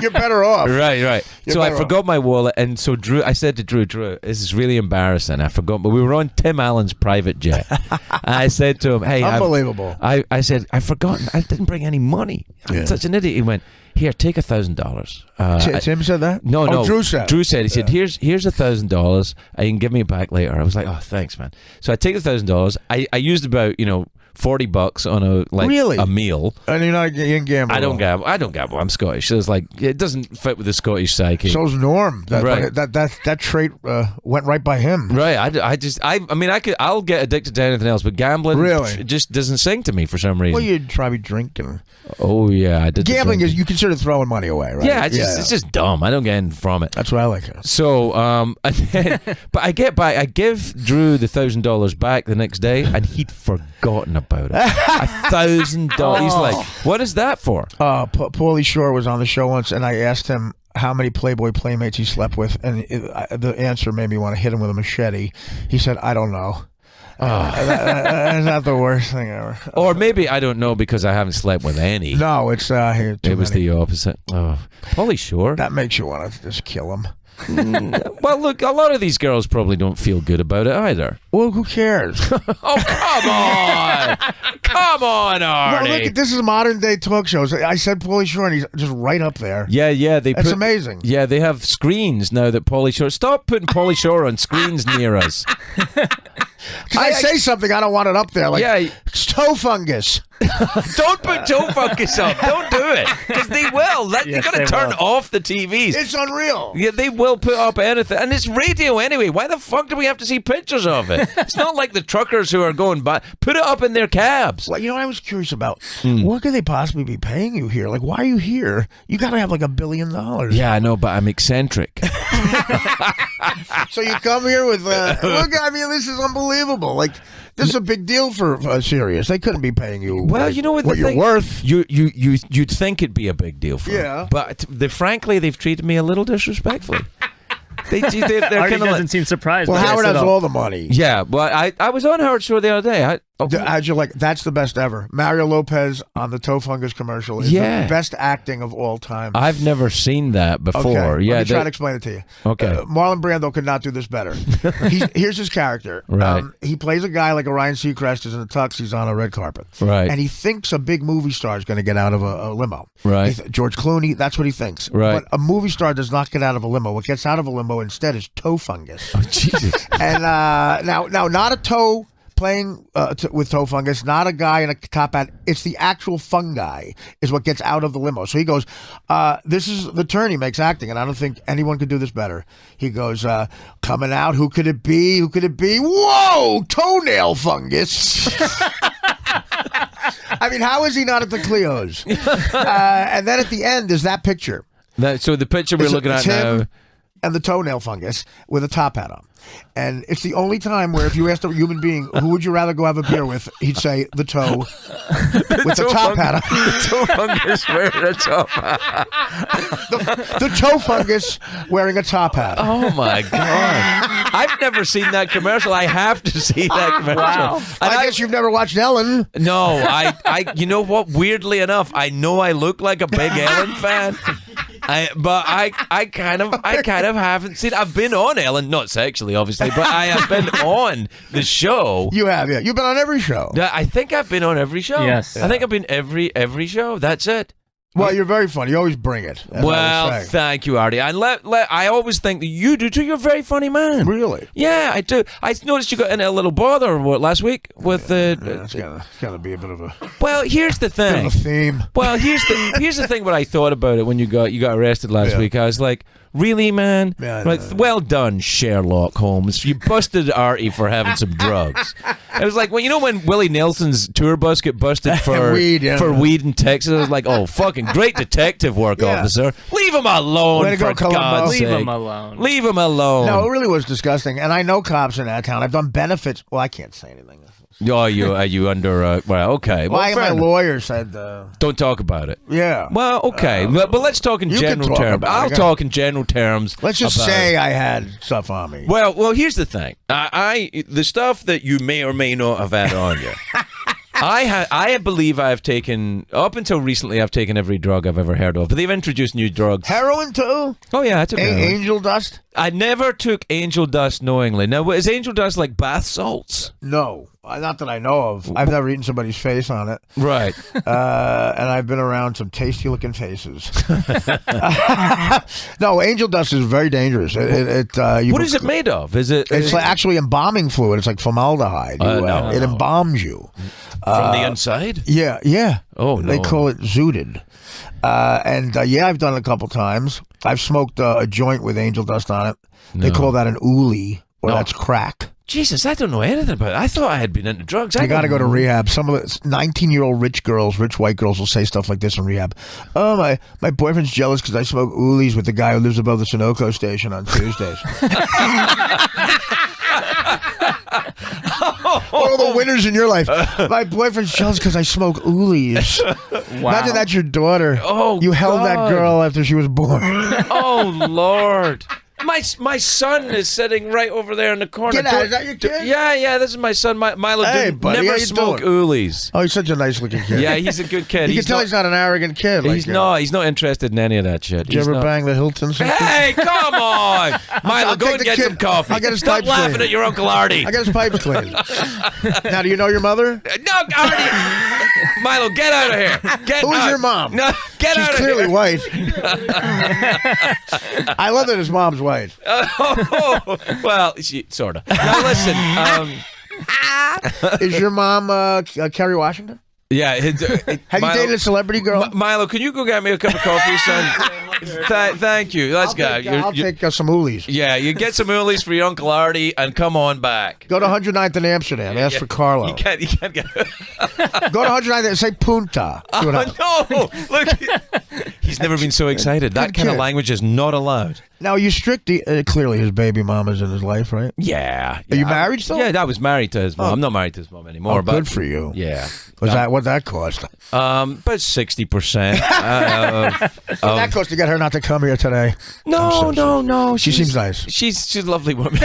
You're better off. Right. So I forgot my wallet, and so I said to Drew, this is really embarrassing. I forgot, but we were on Tim Allen's private jet. And I said to him, "Hey, unbelievable." I said, I've forgotten. I didn't bring any money. I'm such an idiot." He went, "Here, take $1,000." Tim said that? No. Drew said. He said, "Here's $1,000. You can give me it back later." I was like, "Oh, thanks, man." So I take the $1,000. I used about $40 on a meal. And you didn't gamble. I don't gamble. I'm Scottish. So it's like it doesn't fit with the Scottish psyche. So's Norm. Right. That trait went right by him. Right. I'll get addicted to anything else, but gambling really just doesn't sing to me for some reason. Well, you'd probably drink and. Oh yeah, I did. Gambling is you consider throwing money away, right? Yeah, it's just dumb. I don't get anything from it. That's what I like. So, but I give Drew the $1,000 back the next day, and he'd forgotten about it. $1,000. He's like, "What is that for?" Paulie Shore was on the show once, and I asked him how many Playboy playmates he slept with, and the answer made me want to hit him with a machete. He said, "I don't know." That's not the worst thing ever. Or maybe I don't know because I haven't slept with any. No, it's it was the opposite. Paulie Shore. That makes you want to just kill him. Well, look, a lot of these girls probably don't feel good about it either. Well, who cares? Oh, come on. Come on, Artie. No, look, this is modern day talk shows. I said Paulie Shore, and he's just right up there. Yeah. That's amazing. Yeah, they have screens now that Paulie Shore... Stop putting Paulie Shore on screens near us. I say something, I don't want it up there. Like, toe fungus. Don't put toe fungus up. Don't do it. Because they will. You got to turn off the TVs. It's unreal. Yeah, they will put up anything. And it's radio anyway. Why the fuck do we have to see pictures of it? It's not like the truckers who are going by. Put it up in their cabs. Well, what I was curious about? What could they possibly be paying you here? Like, why are you here? You got to have like $1 billion. Yeah, I know, but I'm eccentric. So you come here with, look, I mean, this is unbelievable. Like, This is a big deal for Sirius. They couldn't be paying you. Well, you know what the you're thing, worth. You'd think it'd be a big deal for Yeah. them. But frankly, they've treated me a little disrespectfully. They're Artie kind of doesn't seem surprised. Well, by Howard this at has all. all the money. Yeah, well, I was on Howard's show the other day. How'd you like? That's the best ever. Mario Lopez on the toe fungus commercial is the best acting of all time. I've never seen that before. Okay, Yeah, let me try to explain it to you. Okay. Marlon Brando could not do this better. Here's his character. Right. He plays a guy like a Ryan Seacrest is in a tux. He's on a red carpet. Right. And he thinks a big movie star is going to get out of a limo. Right. George Clooney, that's what he thinks. Right. But a movie star does not get out of a limo. What gets out of a limo instead is toe fungus. Oh, Jesus. And now, not a toe playing with toe fungus, not a guy in a top hat. It's the actual fungi is what gets out of the limo. So he goes, this is the turn he makes acting, and I don't think anyone could do this better. He goes, coming out, who could it be? Who could it be? Whoa, toenail fungus. I mean, how is he not at the Cleos? And then at the end is that picture. So the picture we're looking at him now. And the toenail fungus with a top hat on. And it's the only time where if you asked a human being, who would you rather go have a beer with, he'd say the toe with the top hat on. The toe fungus wearing a top hat. The toe fungus wearing a top hat. Oh, my God. I've never seen that commercial. I have to see that commercial. Wow. And I guess you've never watched Ellen. No, I you know what? Weirdly enough, I know I look like a big Ellen fan. But I kind of haven't seen. I've been on Ellen, not sexually, obviously, but I have been on the show. You have, yeah. You've been on every show. Yeah, I think I've been on every show. Yes. I think I've been every show. That's it. Well, you're very funny. You always bring it. as I was Well, saying. thank you, Artie. And I always think that you do too. You're a very funny man. Really? Yeah, I do. I noticed you got in a little bother last week with the. It's gotta be a bit of a Well, here's the thing. theme. Well, here's the thing. What I thought about it when you got arrested last week, I was like, really, man? Yeah, I Like, know. well done, Sherlock Holmes. You busted Artie for having some drugs. It was like when Willie Nelson's tour bus get busted for Weed, yeah. for weed in Texas. I was like, oh, fucking great detective work, Yeah. officer. Leave him alone, Way to go, for Columbo. God's Leave sake. him alone. Leave him alone. No, it really was disgusting. And I know cops in that town. I've done benefits. Well, I can't say anything. Oh, are you under? Well, okay. Well, Why fair my enough. lawyer said, Don't talk about it. yeah. Well, okay, but let's talk in you can general talk terms. about it. I'll talk in general terms. Let's just about say I had stuff on me. Well, here's the thing. The stuff that you may or may not have had on you. I believe I have taken, up until recently, I've taken every drug I've ever heard of. But they've introduced new drugs. Heroin too? Oh yeah, I took heroin. Angel dust? I never took angel dust knowingly. Now, is angel dust like bath salts? No, not that I know of. I've never eaten somebody's face on it. Right. And I've been around some tasty-looking faces. No, angel dust is very dangerous. What is it made of? Is it? It's like actually embalming fluid. It's like formaldehyde. No. It embalms you. from the inside? Yeah. Oh, no. They call it zooted. I've done it a couple times. I've smoked a joint with angel dust on it. They call that an oolie, or No. that's crack. Jesus, I don't know anything about it. I thought I had been into drugs. You got to go to rehab. Some of the 19-year-old rich white girls will say stuff like this in rehab. Oh, my boyfriend's jealous because I smoke oolies with the guy who lives above the Sunoco station on Tuesdays. All the winners in your life. My boyfriend's jealous because I smoke oolies. Wow. Imagine that's your daughter. Oh, you held that God. girl after she was born. Oh, Lord. My son is sitting right over there in the corner. Get out. Is that your kid? Yeah, this is my son. Milo Hey, didn't buddy, how never you smoke doing? oolies. Oh, he's such a nice looking kid. Yeah, he's a good kid. You can tell he's not an arrogant kid. He's not interested in any of that shit. Did you He's ever not- bang the Hilton? Something? Hey, come on, Milo, I'll go take and the get kid. some coffee. I'll get his Stop pipes laughing cleaned. at your Uncle Artie. I got his pipes cleaned. Now, do you know your mother? No, Artie. Milo, get out of here. Get Who's out. your mom? No, get She's out of clearly here. white. I love that his mom's white. Well, she sort of. Now listen. Is your mom Kerry Washington? Yeah. Have you dated a celebrity girl? Milo, can you go get me a cup of coffee, son? Thank you. Let's go. I'll take some oolies. Yeah, you get some oolies for your Uncle Artie and come on back. Go to 109th in Amsterdam. Ask for Carlo. You can't get. Go to 109th and say Punta. See what happens. Oh, no! Look, he's never been so excited. That Good kind of kid. language is not allowed. Now, are you strict? Clearly, his baby mama's in his life, right? Yeah. Are you married still? Yeah, I was married to his mom. I'm not married to his mom anymore. But good for you. Yeah. What'd that cost? About 60%. That cost to get her not to come here today. No. She seems nice. She's a lovely woman.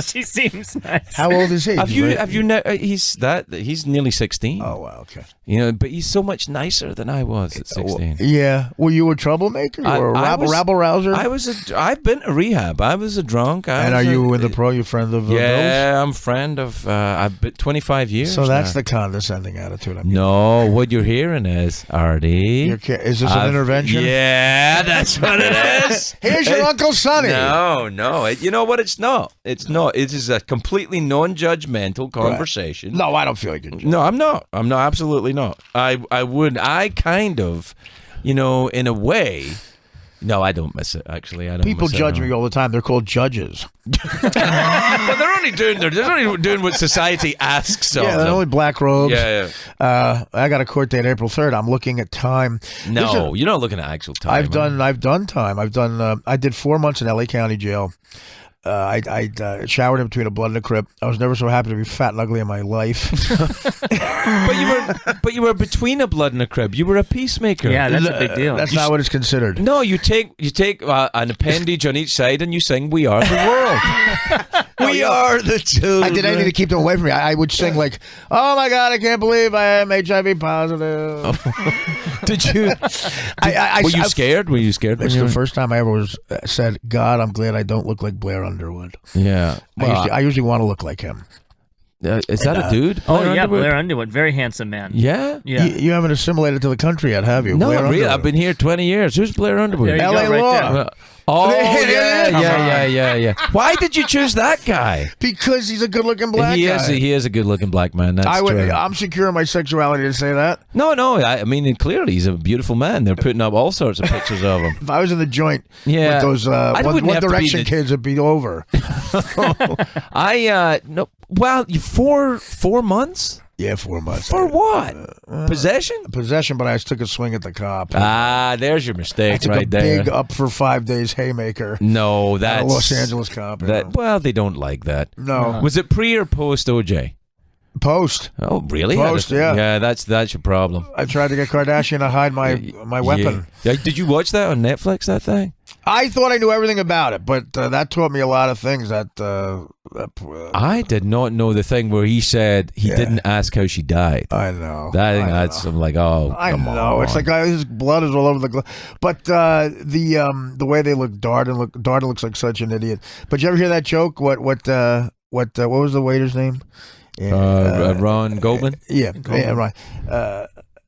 She seems nice. How old is he? Have you he's nearly 16. Oh, wow, okay. But he's so much nicer than I was at 16. Yeah. Were you a troublemaker? You were a rabble rouser? I've been to rehab. I was a drunk. You in the pro? You friend of Bill's? Yeah, I'm friend of. I've been 25 years. So that's now. the condescending attitude. No, what you're hearing is Artie. Is this an intervention? Yeah, that's what it is. Here's your Uncle Sonny. No. You know what? It's not. It's not. It is a completely non-judgmental conversation. Right. No, I don't feel like it. No, I'm not. Absolutely not. I kind of, in a way. No, I don't miss it. Actually, I don't. People miss judge it me all the time. They're called judges. But they're only doing what society asks of Yeah, they're them. only black robes. Yeah. I got a court date April 3rd. I'm looking at time. No, you're not looking at actual time. I've done time. I did 4 months in LA County Jail. I showered in between a blood and a crib. I was never so happy to be fat and ugly in my life. But you were between a blood and a crib. You were a peacemaker. Yeah, that's a big deal. That's not what it's considered. No, you take an appendage on each side and you sing "We Are the World." We are the children. I did anything to keep them away from me. I would sing like, "Oh my God, I can't believe I am HIV positive." Did you? Were you scared? Were you scared? It's the first time I ever said, "God, I'm glad I don't look like Blair Underwood." Yeah. I usually want to look like him. Is that a dude? Blair Underwood, very handsome man. Yeah. You haven't assimilated to the country yet, have you? No, Blair really. Underwood. I've been here 20 years. Who's Blair Underwood? There you LA go, right Law. there. Oh, Yeah. yeah. Why did you choose that guy? Because he's a good-looking black guy. He is a good-looking black man. That's true. I'm secure in my sexuality to say that. No. I mean, clearly he's a beautiful man. They're putting up all sorts of pictures of him. If I was in the joint Yeah. with those One Direction kids, it'd be over. No. Well, 4 months? Yeah, 4 months. For what? Possession? Possession, but I just took a swing at the cop. There's your I mistake took right a there. big up for 5 days haymaker. No, that's A Los Angeles cop. Well, they don't like that. No. Was it pre or post OJ? Post. Oh, really? Post, yeah. Yeah, that's your problem. I tried to get Kardashian to hide my weapon. Yeah. Did you watch that on Netflix, that thing? I thought I knew everything about it, but that taught me a lot of things. I did not know the thing where he said he didn't ask how she died. I know. I'm like, oh, I come know. on. It's like his blood is all over the But the way they look, Darden looks like such an idiot. But you ever hear that joke? What was the waiter's name? Ron Goldman? Yeah, right.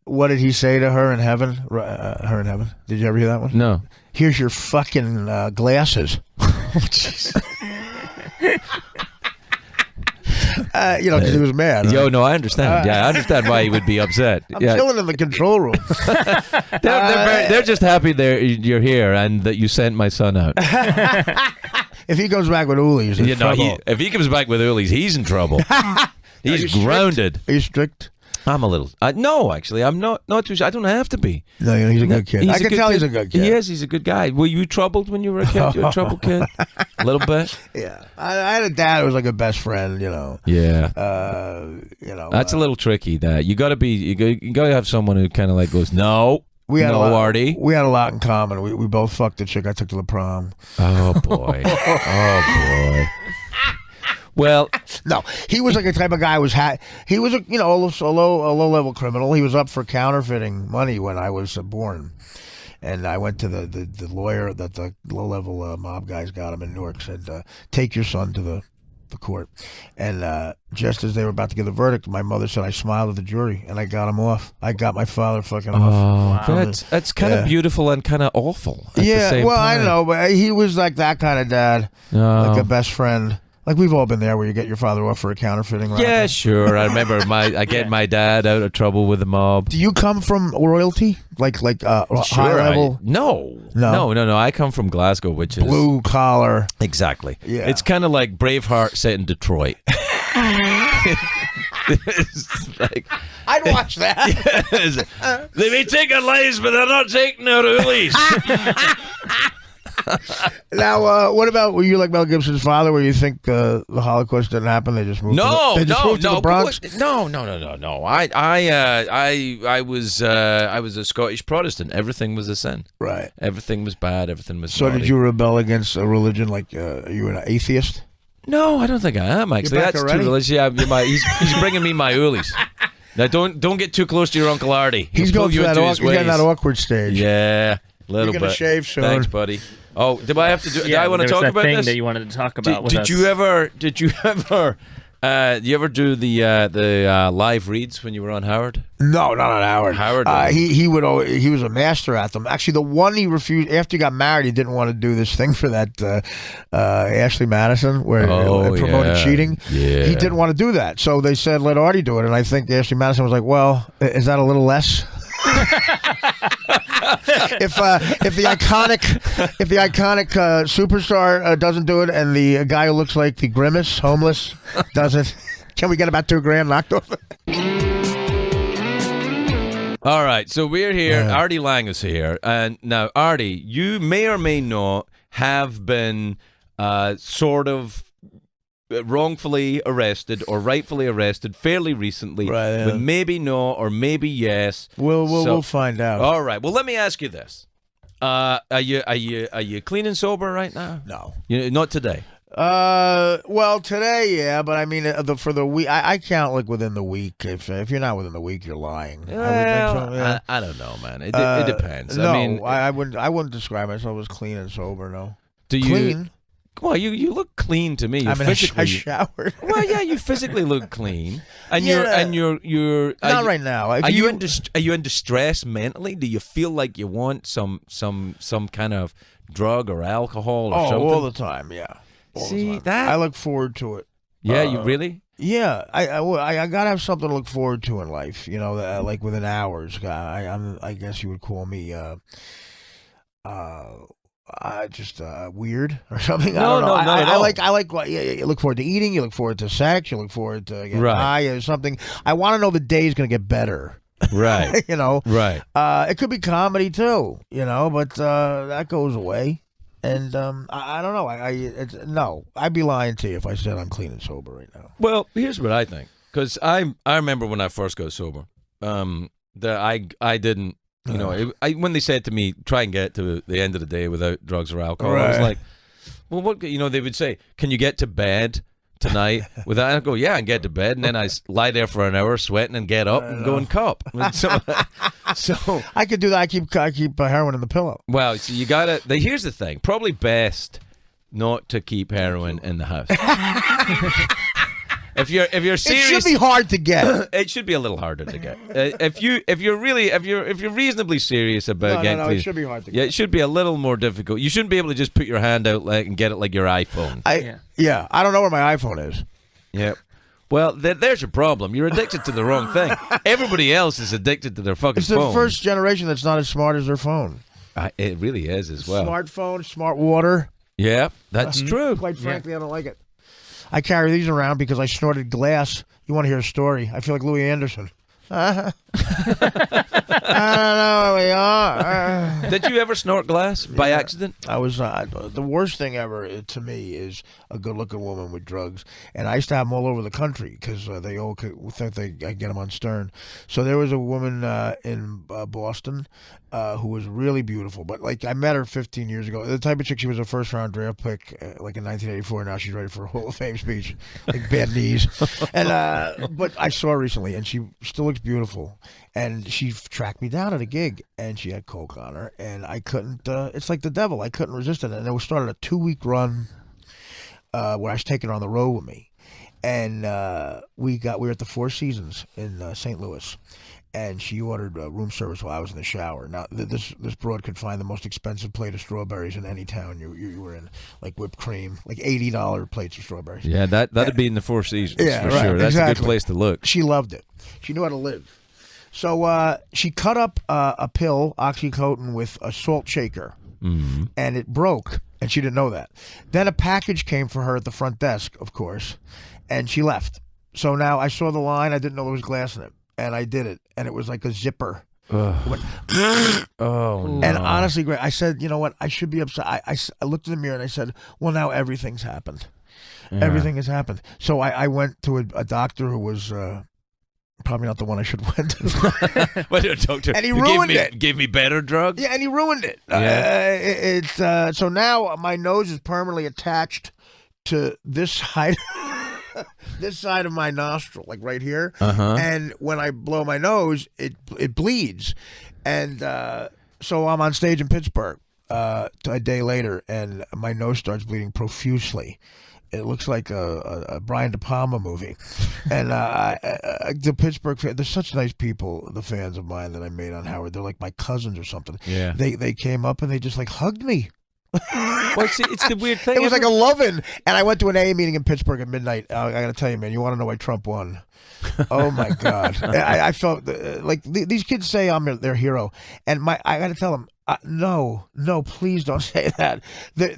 What did he say to her in heaven? Her in heaven. Did you ever hear that one? No. Here's your fucking glasses. Oh, jeez. Because he was mad. Yo, Right? no, I understand. I understand why he would be upset. I'm chilling in the control room. They're just happy you're here and that you sent my son out. If he comes back with Oolies, he's in trouble. If he comes back with Oolies, he's in trouble. He's grounded. Are you strict? I'm a little. No, actually, I'm not too. I don't have to be. No, he's a good kid. I can tell he's a good kid. He is. He's a good guy. Were you troubled when you were a kid? You were a troubled kid? A little bit. Yeah, I had a dad who was like a best friend. Yeah. That's a little tricky. That you got to be. You got to have someone who kind of like goes, no. Artie. We had a lot in common. We both fucked the chick I took to the prom. Oh boy. Oh boy. Well, no, he was like a type of guy who was he was a low level criminal. He was up for counterfeiting money when I was born, and I went to the lawyer that the low level mob guys got him in Newark. Said, take your son to the court, and just as they were about to give the verdict, my mother said, I smiled at the jury and I got him off. I got my father fucking off. Wow. That's kind of beautiful and kind of awful. At the same time. I know, but he was like that kind of dad, like a best friend. Like we've all been there, where you get your father off for a counterfeiting. Yeah, sure. I remember I get my dad out of trouble with the mob. Do you come from royalty, like sure, high level? No. I come from Glasgow, which is blue collar. Exactly. Yeah, it's kind of like Braveheart set in Detroit. It's like, I'd watch that. They may take our lives, but they're not taking our oolies. Now, what about, were you like Mel Gibson's father, where you think the Holocaust didn't happen? They just moved. They just moved to the Bronx. No. I was a Scottish Protestant. Everything was a sin. Right. Everything was bad. Everything was. So naughty. did you rebel against a religion? Like, are you an atheist? No, I don't think I am. Actually, You're back that's too already? religious. Yeah, he's bringing me my oolies. Now, don't get too close to your Uncle Artie. He's He'll going pull through you that. into his He's getting ways. that awkward stage. Yeah, little You're gonna bit. shave soon. Thanks, buddy. Oh, do I have to do? Do Yeah, I want to there was talk that about thing this? that you wanted to talk about with Did us. you ever? You ever do the live reads when you were on Howard? No, not on Howard. Howard. He would always, he was a master at them. Actually, the one he refused after he got married, he didn't want to do this thing for that Ashley Madison where it promoted cheating. Yeah. He didn't want to do that, so they said let Artie do it. And I think Ashley Madison was like, "Well, is that a little less?" if the iconic superstar doesn't do it, and the guy who looks like the Grimace, homeless, doesn't, can we get about $2,000 knocked off? All right, so we're here. Yeah. Artie Lang is here, and now Artie, you may or may not have been sort of wrongfully arrested or rightfully arrested fairly recently, Right, yeah. but maybe no or maybe yes. We'll find out. All right. Well, let me ask you this: Are you clean and sober right now? No. Not today. Well, today, yeah, but I mean, for the week, I count like within the week. If you're not within the week, you're lying. I would think so, yeah. I don't know, man. It depends. No, I mean, I wouldn't describe myself as clean and sober. No, do you? clean. Well, you look clean to me. You I mean, physically. I showered. Well, yeah, you physically look clean, and Yeah. you're Not right now. If Are you in distress mentally? Do you feel like you want some kind of drug or alcohol or something? all the time. Yeah. All the See time. that? I look forward to it. Yeah, you really? Yeah, I gotta have something to look forward to in life. You know, like within hours. I guess you would call me just weird or something. I don't know. No, not at I all. like you look forward to eating. You look forward to sex. You look forward to getting Right. high or something. I want to know the day is gonna get better. Right. You know. Right. It could be comedy too. You know, but that goes away. And I don't know. No, I'd be lying to you if I said I'm clean and sober right now. Well, here's what I think. Because I remember when I first got sober, that I didn't, when they said to me, try and get to the end of the day without drugs or alcohol, I was Right. like, well, what, they would say, can you get to bed tonight without? I go, yeah, I can get to bed. And then I lie there for an hour sweating and get up and go and cop. So I could do that. I keep heroin in the pillow. well, so you gotta. Here's the thing. Probably best not to keep heroin in the house. If you're It serious, should be hard to get. it should be a little harder to get. If you're reasonably serious about getting No, clean, it should be hard to yeah, get. it should be a little more difficult. You shouldn't be able to just put your hand out and get it like your iPhone. Yeah, I don't know where my iPhone is. Yeah. Well, there's your problem. You're addicted to the wrong thing. Everybody else is addicted to their fucking It's the phone. first generation that's not as smart as their phone. It really is as well. Smartphone, smart water. Yeah, that's true. Quite frankly, I don't like it. I carry these around because I snorted glass. You want to hear a story? I feel like Louis Anderson. I don't know where we are. Did you ever snort glass by accident? I was the worst thing ever to me is a good-looking woman with drugs, and I used to have them all over the country because they all think I get them on Stern. So there was a woman in Boston who was really beautiful, but like I met her 15 years ago. The type of chick, she was a first-round draft pick, like in 1984. Now she's ready for a Hall of Fame speech, like bad knees. And but I saw her recently, and she still looks beautiful. And she tracked me down at a gig, and she had coke on her, and I couldn't. It's like the devil. I couldn't resist it, and it started a 2-week run where I was taking her on the road with me, and we were at the Four Seasons in St. Louis, and she ordered room service while I was in the shower. Now this broad could find the most expensive plate of strawberries in any town you were in, like whipped cream, like $80 plates of strawberries. Yeah, that'd be in the Four Seasons Yeah, for right, sure. That's a exactly. good place to look. She loved it. She knew how to live. So she cut up a pill, oxycodone, with a salt shaker, and it broke, and she didn't know that. Then a package came for her at the front desk, of course, and she left. So now I saw the line. I didn't know there was glass in it, and I did it, and it was like a zipper. Oh, no. And honestly, Greg, I said, you know what? I should be upset. I looked in the mirror and I said, well, now everything's happened. Yeah. Everything has happened. So I went to a doctor who was probably not the one I should have went to. What did a doctor? And he gave ruined me, it. Gave me better drugs. Yeah, and he ruined it. Yeah. So now my nose is permanently attached to this side. This side of my nostril, like right here, and when I blow my nose, it bleeds, and so I'm on stage in Pittsburgh a day later, and my nose starts bleeding profusely. It looks like a Brian De Palma movie, and the Pittsburgh fans, they're such nice people. The fans of mine that I made on Howard, they're like my cousins or something. Yeah, they came up and they just like hugged me. Well, see, it's the weird thing. It was like a loving. And I went to an AA meeting in Pittsburgh at midnight. I got to tell you, man, you want to know why Trump won? Oh, my God. I felt like these kids say I'm their hero. And I got to tell them, no, please don't say that.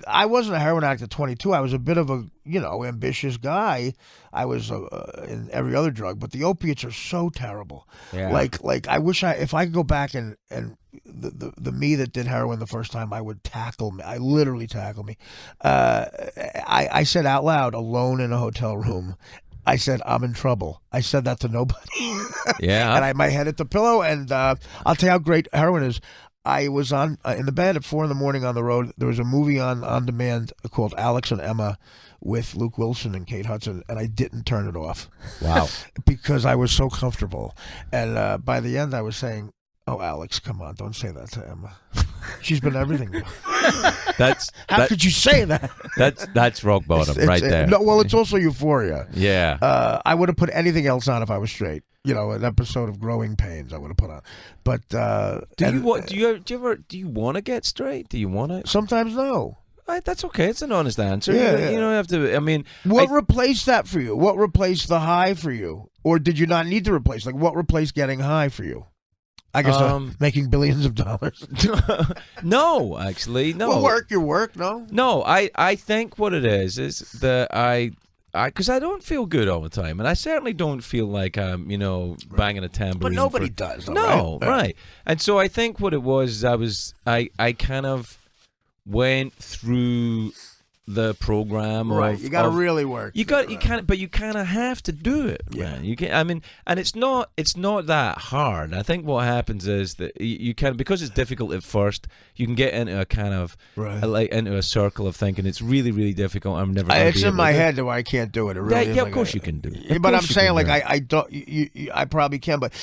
I wasn't a heroin addict at 22. I was a bit of a, ambitious guy. I was in every other drug. But the opiates are so terrible. Yeah. Like I wish if I could go back and the me that did heroin the first time, I would tackle me. I literally tackle me. I said out loud, alone in a hotel room, I said, I'm in trouble. I said that to nobody. Yeah. And my head hit the pillow, and I'll tell you how great heroin is. I was on in the bed at 4 a.m. on the road. There was a movie on demand called Alex and Emma with Luke Wilson and Kate Hudson, and I didn't turn it off. Wow. Because I was so comfortable. And by the end, I was saying, oh, Alex, come on, don't say that to Emma. She's been everything. How could you say that? That's rock bottom right there. No, well, it's also euphoria. Yeah. I would have put anything else on if I was straight. An episode of Growing Pains I would have put on. But do you want to get straight? Do you want to? Sometimes no. That's okay. It's an honest answer. Yeah, you don't have to. I mean, what replaced that for you? What replaced the high for you? Or did you not need to replace? Like, what replaced getting high for you? I guess making billions of dollars. No, actually, no. Well, your work, no? No, I think what it is that because I don't feel good all the time, and I certainly don't feel like I'm, banging a tambourine. But nobody does. Though, no, right? And so I think what it was, I kind of went through the program. Right, you got to really work. You kind of have to do it. Yeah, man. You can. I mean, and it's not that hard. I think what happens is that you can, because it's difficult at first, you can get into a kind of into a circle of thinking it's really, really difficult. I'm never. It's in my head where I can't do it. It really is yeah, like of course you can do it. But I'm saying I don't. I probably can, but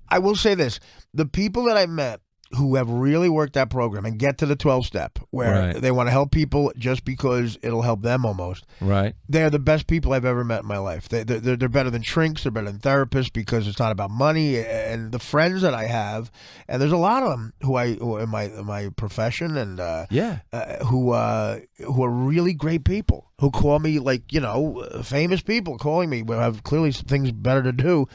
I will say this: the people that I met who have really worked that program and get to the 12-step where they want to help people just because it'll help them almost. Right. They're the best people I've ever met in my life. They're better than shrinks. They're better than therapists because it's not about money. And the friends that I have, and there's a lot of them who in my profession and who are really great people who call me famous people calling me who have clearly things better to do,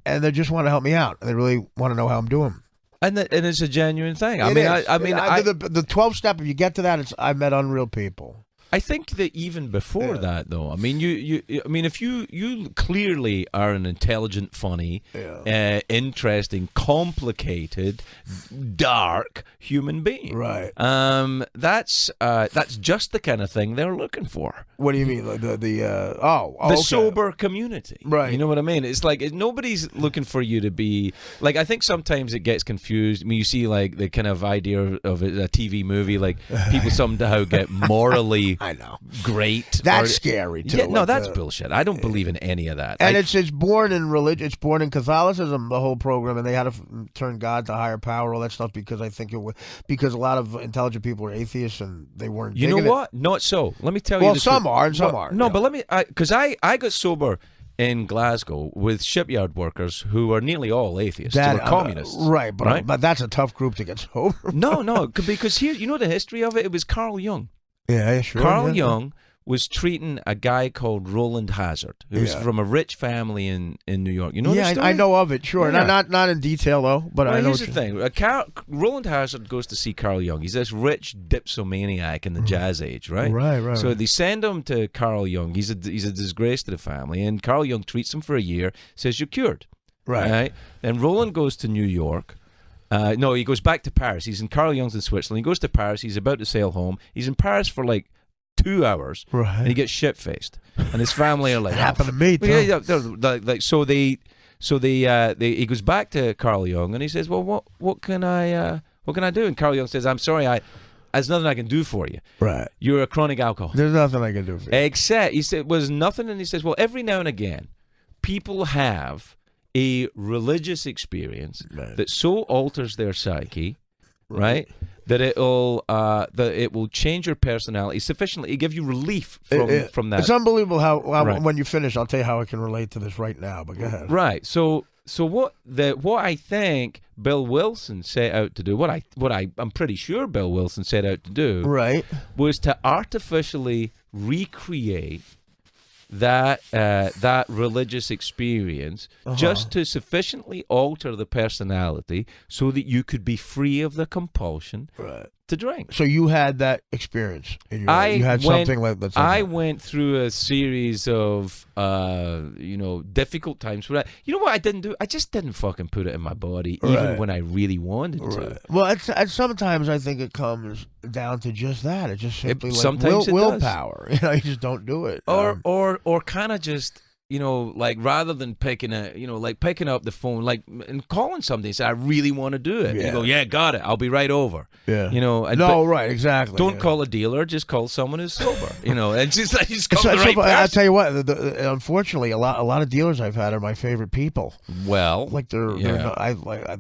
and they just want to help me out. They really want to know how I'm doing. And it's a genuine thing. I mean, the 12-step. If you get to that, I've met unreal people. I think that even before that, though, I mean, if you clearly are an intelligent, funny, interesting, complicated, dark human being, right? That's just the kind of thing they're looking for. What do you mean, like the sober community, right? You know what I mean? It's like nobody's looking for you to be like. I think sometimes it gets confused. I mean, you see like the kind of idea of a TV movie, like people somehow get morally. I know. Great. That's scary too. Yeah, no, that's bullshit. I don't believe in any of that. And it's born in religion. It's born in Catholicism. The whole program, and they had to turn God to higher power, all that stuff, because I think because a lot of intelligent people are atheists and they weren't. You know what? Not so. Let me tell you. Well, some are and some aren't. No, but let me. Because I got sober in Glasgow with shipyard workers who are nearly all atheists, who are communists. Right, but that's a tough group to get sober. No, because here, you know the history of it? It was Carl Jung. Yeah, sure. Carl Jung was treating a guy called Roland Hazard, who's from a rich family in New York. You know the story? I know of it, sure. Yeah. Not in detail, though, but I know. Here's the thing. Roland Hazard goes to see Carl Jung. He's this rich dipsomaniac in the jazz age, right? Right. So they send him to Carl Jung. He's a disgrace to the family, and Carl Jung treats him for a year, says, you're cured. Right. Then Roland goes to New York. No, he goes back to Paris. He's in Carl Jung's in Switzerland. He goes to Paris. He's about to sail home. He's in Paris for like 2 hours, Right. and he gets shit faced. And his family are like, Happened to me, too. Yeah, he goes back to Carl Jung, and he says, "Well, what can I do?" And Carl Jung says, "I'm sorry, there's nothing I can do for you. Right. You're a chronic alcoholic." There's nothing I can do for you. Except, he said, was nothing, and he says, well, every now and again, people have a religious experience that so alters their psyche, right, that it will change your personality sufficiently to give you relief from that. It's unbelievable how when you finish, I'll tell you how I can relate to this right now. But go ahead. Right. So what I think Bill Wilson set out to do, I'm pretty sure Bill Wilson set out to do, Right. was to artificially recreate that religious experience just to sufficiently alter the personality so that you could be free of the compulsion to drink. So you had that experience in your life. You had something like that. I went through a series of difficult times where you know what I didn't do? I just didn't fucking put it in my body even when I really wanted to. Well, sometimes I think it comes down to just that. It's just simply sometimes willpower. You know, you just don't do it. Or kind of just, like rather than picking up the phone, like and calling somebody and say, I really want to do it. Yeah. You go, yeah, got it. I'll be right over. Yeah. Right, exactly. Don't call a dealer, just call someone who's sober. And just call the right person. I'll tell you what. Unfortunately, a lot of dealers I've had are my favorite people. Well, like they're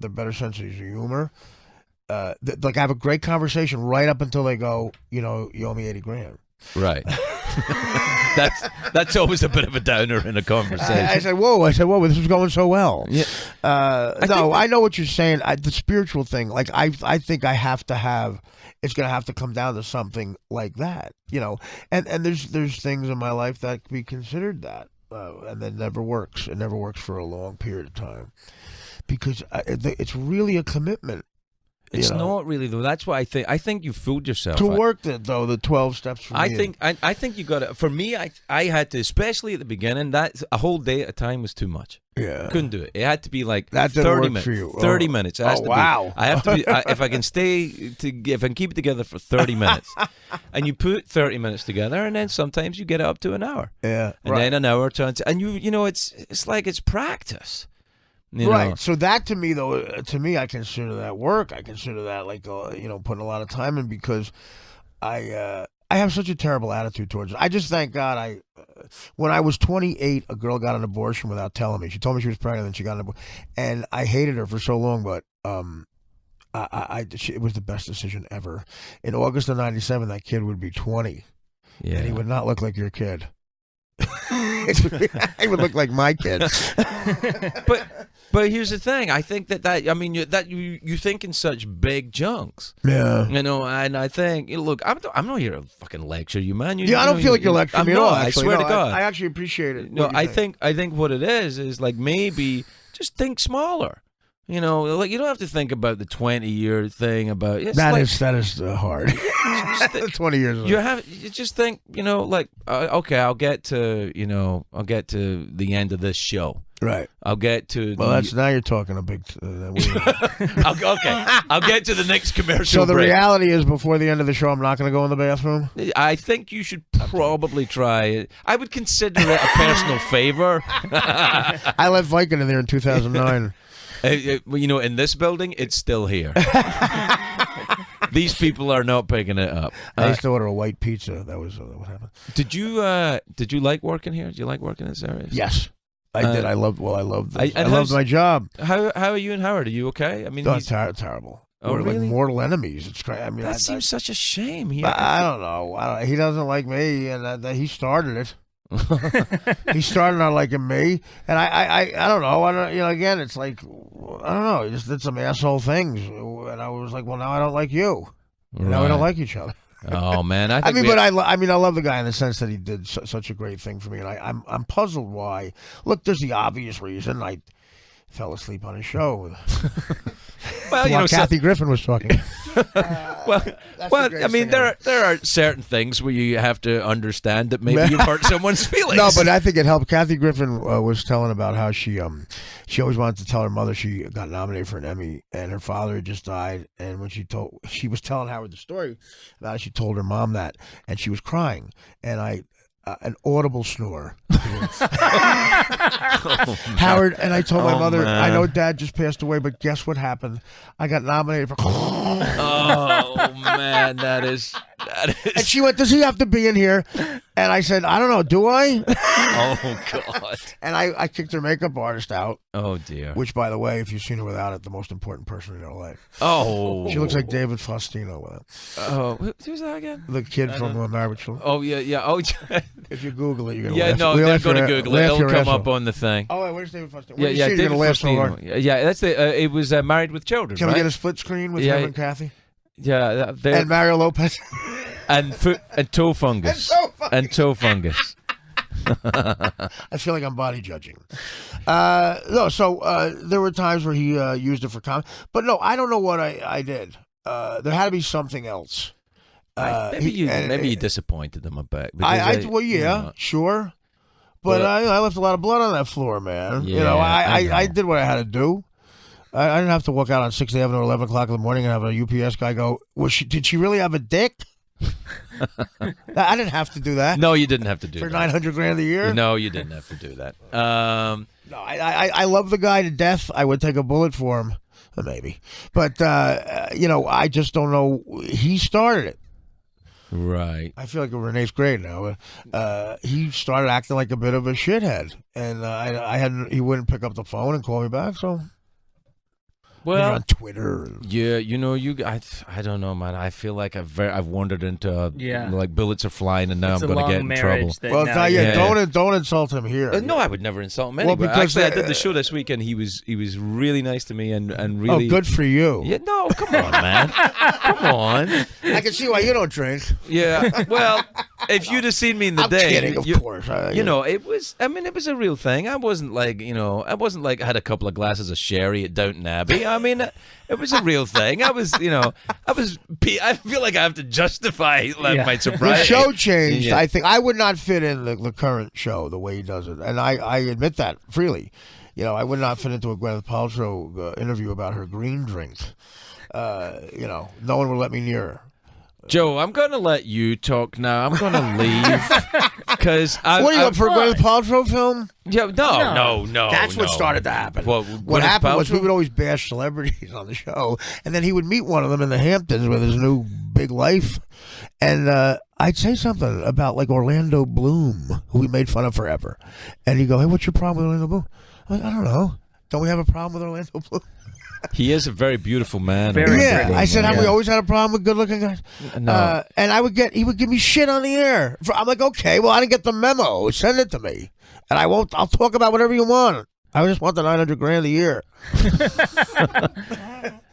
better sense of humor. Like I have a great conversation right up until they go, you owe me $80,000. Right. That's always a bit of a downer in a conversation. I said, whoa, this was going so well. Yeah. I know what you're saying. The spiritual thing, like I think I have to have, it's going to have to come down to something like that, and there's things in my life that could be considered that, and that never works. It never works for a long period of time because it's really a commitment. It's not really though. That's why I think you fooled yourself. To work it though, the 12 steps for me. I think you got it. For me, I had to, especially at the beginning. That a whole day at a time was too much. Yeah, couldn't do it. It had to be like that 30 work minutes. For you. 30 minutes. It has to wow! Be, I have to be. If I can if I can keep it together for 30 minutes, and you put 30 minutes together, and then sometimes you get it up to an hour. Yeah, and then an hour turns, and it's like it's practice. Right. So that to me, I consider that work. I consider that like putting a lot of time in because I have such a terrible attitude towards it. I just thank God when I was 28, a girl got an abortion without telling me. She told me she was pregnant and she got an abortion, and I hated her for so long, but it was the best decision ever. In August of '97, that kid would be 20, and he would not look like your kid. He would look like my kid. But here's the thing. I think you think in such big chunks. Yeah. And I think look, I'm not here to fucking lecture you, man. I don't feel like you're lecturing me at all. I swear to God. I actually appreciate it. No, I think what it is like maybe just think smaller. Like you don't have to think about the 20-year thing about that is hard. 20 years. You just think, like okay, I'll get to the end of this show. Right. I'll get to. Well, now you're talking a big. I'll get to the next commercial. So the break. reality is, before the end of the show, I'm not going to go in the bathroom. I think you should probably try it. I would consider it a personal favor. I left Viking in there in 2009. In this building, it's still here. These people are not picking it up. I used to order a white pizza. That was what happened. Did you like working here? Did you like working in this area? Yes, I did. I loved my job. How are you and Howard? Are you okay? I mean, terrible. Oh, We're really? like mortal enemies. It's crazy. I mean, that seems such a shame. I don't know. He doesn't like me, and he started it. He started not liking me, and I don't know. Again, it's like I don't know. He just did some asshole things, and I was like, well, now I don't like you. Right. Now we don't like each other. Oh man, I love the guy in the sense that he did such a great thing for me, and I'm puzzled why. Look, there's the obvious reason. I fell asleep on his show. Well, Kathy Griffin was talking. Well, That's well, the greatest I mean, thing ever. there are certain things where you have to understand that maybe you've hurt someone's feelings. No, but I think it helped. Kathy Griffin was telling about how she always wanted to tell her mother she got nominated for an Emmy, and her father had just died. And when she was telling Howard the story about it, she told her mom that, and she was crying, and an audible snore. Howard, and I told my mother, man. I know Dad just passed away, but guess what happened? I got nominated for. Oh man, that is. And she went, does he have to be in here? And I said, I don't know, do I? Oh God. And I kicked her makeup artist out, Oh dear. which, by the way, if you've seen her without it, the most important person in her life. Oh. She looks like David Faustino with it. Oh, who's that again? The kid from Married with Children. Oh yeah. Oh If you Google it, you're going to yeah. laugh. No, We'll they're laugh going to your- Google it. laugh It'll your come ass up off. on the thing. Oh, wait, where's David Faustino? Yeah, yeah. You're David going to laugh so hard. Faustino. Yeah, that's the. It was Married with Children. Can right? we get a split screen with Yeah, him and Kathy? Yeah, And Mario Lopez? and toe fungus. And toe fungus. I feel like I'm body judging. No, so there were times where he used it for comedy. But no, I don't know what I did. There had to be something else. Maybe you disappointed them a bit. Well, yeah, sure. But I left a lot of blood on that floor, man. Yeah, I know. I did what I had to do. I didn't have to walk out on 6th Avenue at 11 o'clock in the morning and have a UPS guy go, did she really have a dick? I didn't have to do that. No, you didn't have to do For that. $900,000 a year? No, you didn't have to do that. No, I love the guy to death. I would take a bullet for him. Maybe. But, I just don't know. He started it. Right. I feel like we're in 8th grade now. He started acting like a bit of a shithead. And he wouldn't pick up the phone and call me back, so... Well, on Twitter. Yeah, I don't know, man. I feel like I've wandered into like bullets are flying, and now It's I'm a going to get long in trouble. marriage that Well, now not you- yet. Don't insult him here. No, I would never insult him Well, anyway. because Actually, I did the show this weekend. He was really nice to me and really. Oh, good for you. Yeah, no, come on, man, come on. I can see why you don't drink. Yeah, well, if you'd have seen me in the I'm day, kidding, of course. it was. I mean, it was a real thing. I wasn't like I had a couple of glasses of sherry at Downton Abbey. I mean, it was a real thing. I feel like I have to justify my sobriety. The show changed. Yeah. I think I would not fit in the current show the way he does it, and I admit that freely. I would not fit into a Gwyneth Paltrow interview about her green drink. No one would let me near her. Joe, I'm going to let you talk now. I'm going to leave because What are you up for a Gwyneth Paltrow film? Yeah, no. That's what no. started to happen. What What happened was we would always bash celebrities on the show, and then he would meet one of them in the Hamptons with his new big life, and I'd say something about like Orlando Bloom, who we made fun of forever, and he'd go, "Hey, what's your problem with Orlando Bloom?" I'm like, I don't know. Don't we have a problem with Orlando Bloom? He is a very beautiful man. Very Yeah, pretty. I said, have we Yeah. always had a problem with good-looking guys? No. And he would give me shit on the air. I'm like, okay, well, I didn't get the memo. Send it to me, and I'll talk about whatever you want. I just want the $900,000 a year.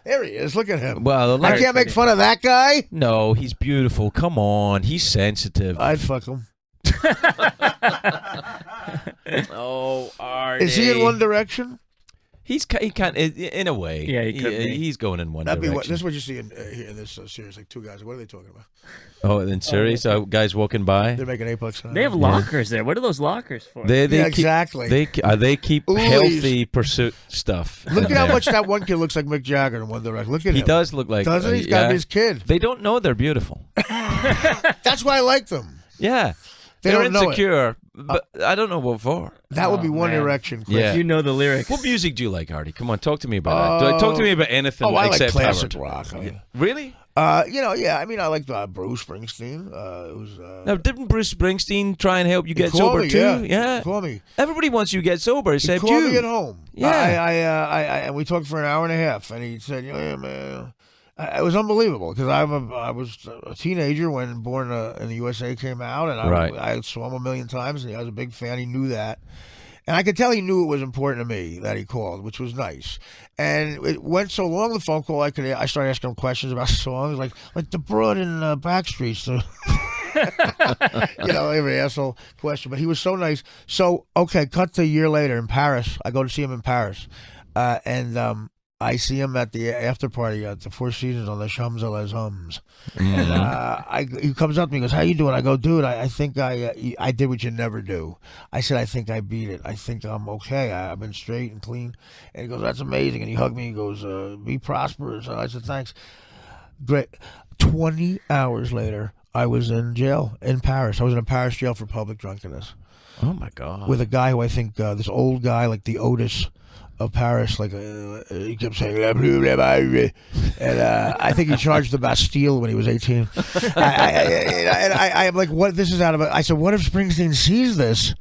There he is. Look at him. Well, I can't make fun of that guy. No, he's beautiful. Come on, he's sensitive. I'd fuck him. Oh, Artie. Is he in One Direction? He can't in a way. Yeah, he could be. He's going in one That'd be direction. this is what you see in here in this series. Like two guys. What are they talking about? Oh, in series, guys walking by. They're making Apex. They have lockers there. What are those lockers for? They Yeah, keep, exactly. They keep Oolies. healthy pursuit stuff. Look in at how there. much that one kid looks like Mick Jagger in One Direction. Look at him. He does look like. Doesn't he? He's got to yeah. be his kid. They don't know they're beautiful. That's why I like them. Yeah, They they're don't know it. insecure, but I don't know what for. That would be Oh, One man. Direction. Chris. Yeah. You know the lyrics. What music do you like, Artie? Come on, talk to me about that. Talk to me about anything Oh, I like except classic Howard. rock. I mean, Really? yeah. I mean, I like Bruce Springsteen. It was. Now, didn't Bruce Springsteen try and help you get call sober me, too? Yeah. Call me. Everybody wants you to get sober He except called you. me at home. Yeah. And we talked for an hour and a half, and he said, "Yeah, man." It was unbelievable because I was a teenager when Born in the USA came out, and I saw him a million times, and I was a big fan. He knew that. And I could tell he knew it was important to me that he called, which was nice. And it went so long, the phone call, I started asking him questions about songs, like the Broad in Backstreets. Every asshole question. But he was so nice. So, okay, cut to a year later in Paris. I go to see him in Paris. And I see him at the after party at the Four Seasons on the Champs-Élysées Hums. Mm-hmm. And he comes up to me and goes, "How you doing?" I go, "Dude, I think I did what you never do." I said, "I think I beat it. I think I'm okay. I've been straight and clean." And he goes, "That's amazing." And he hugged me. He goes, "Be prosperous." And I said, "Thanks." Great. 20 hours later, I was in jail in Paris. I was in a Paris jail for public drunkenness. Oh my God. With a guy who I think, this old guy, like the Otis of Paris, like he kept saying, "La bleu, la beige." And I think he charged the Bastille when he was 18. I'm like, what? This is out of it. I said, what if Springsteen sees this?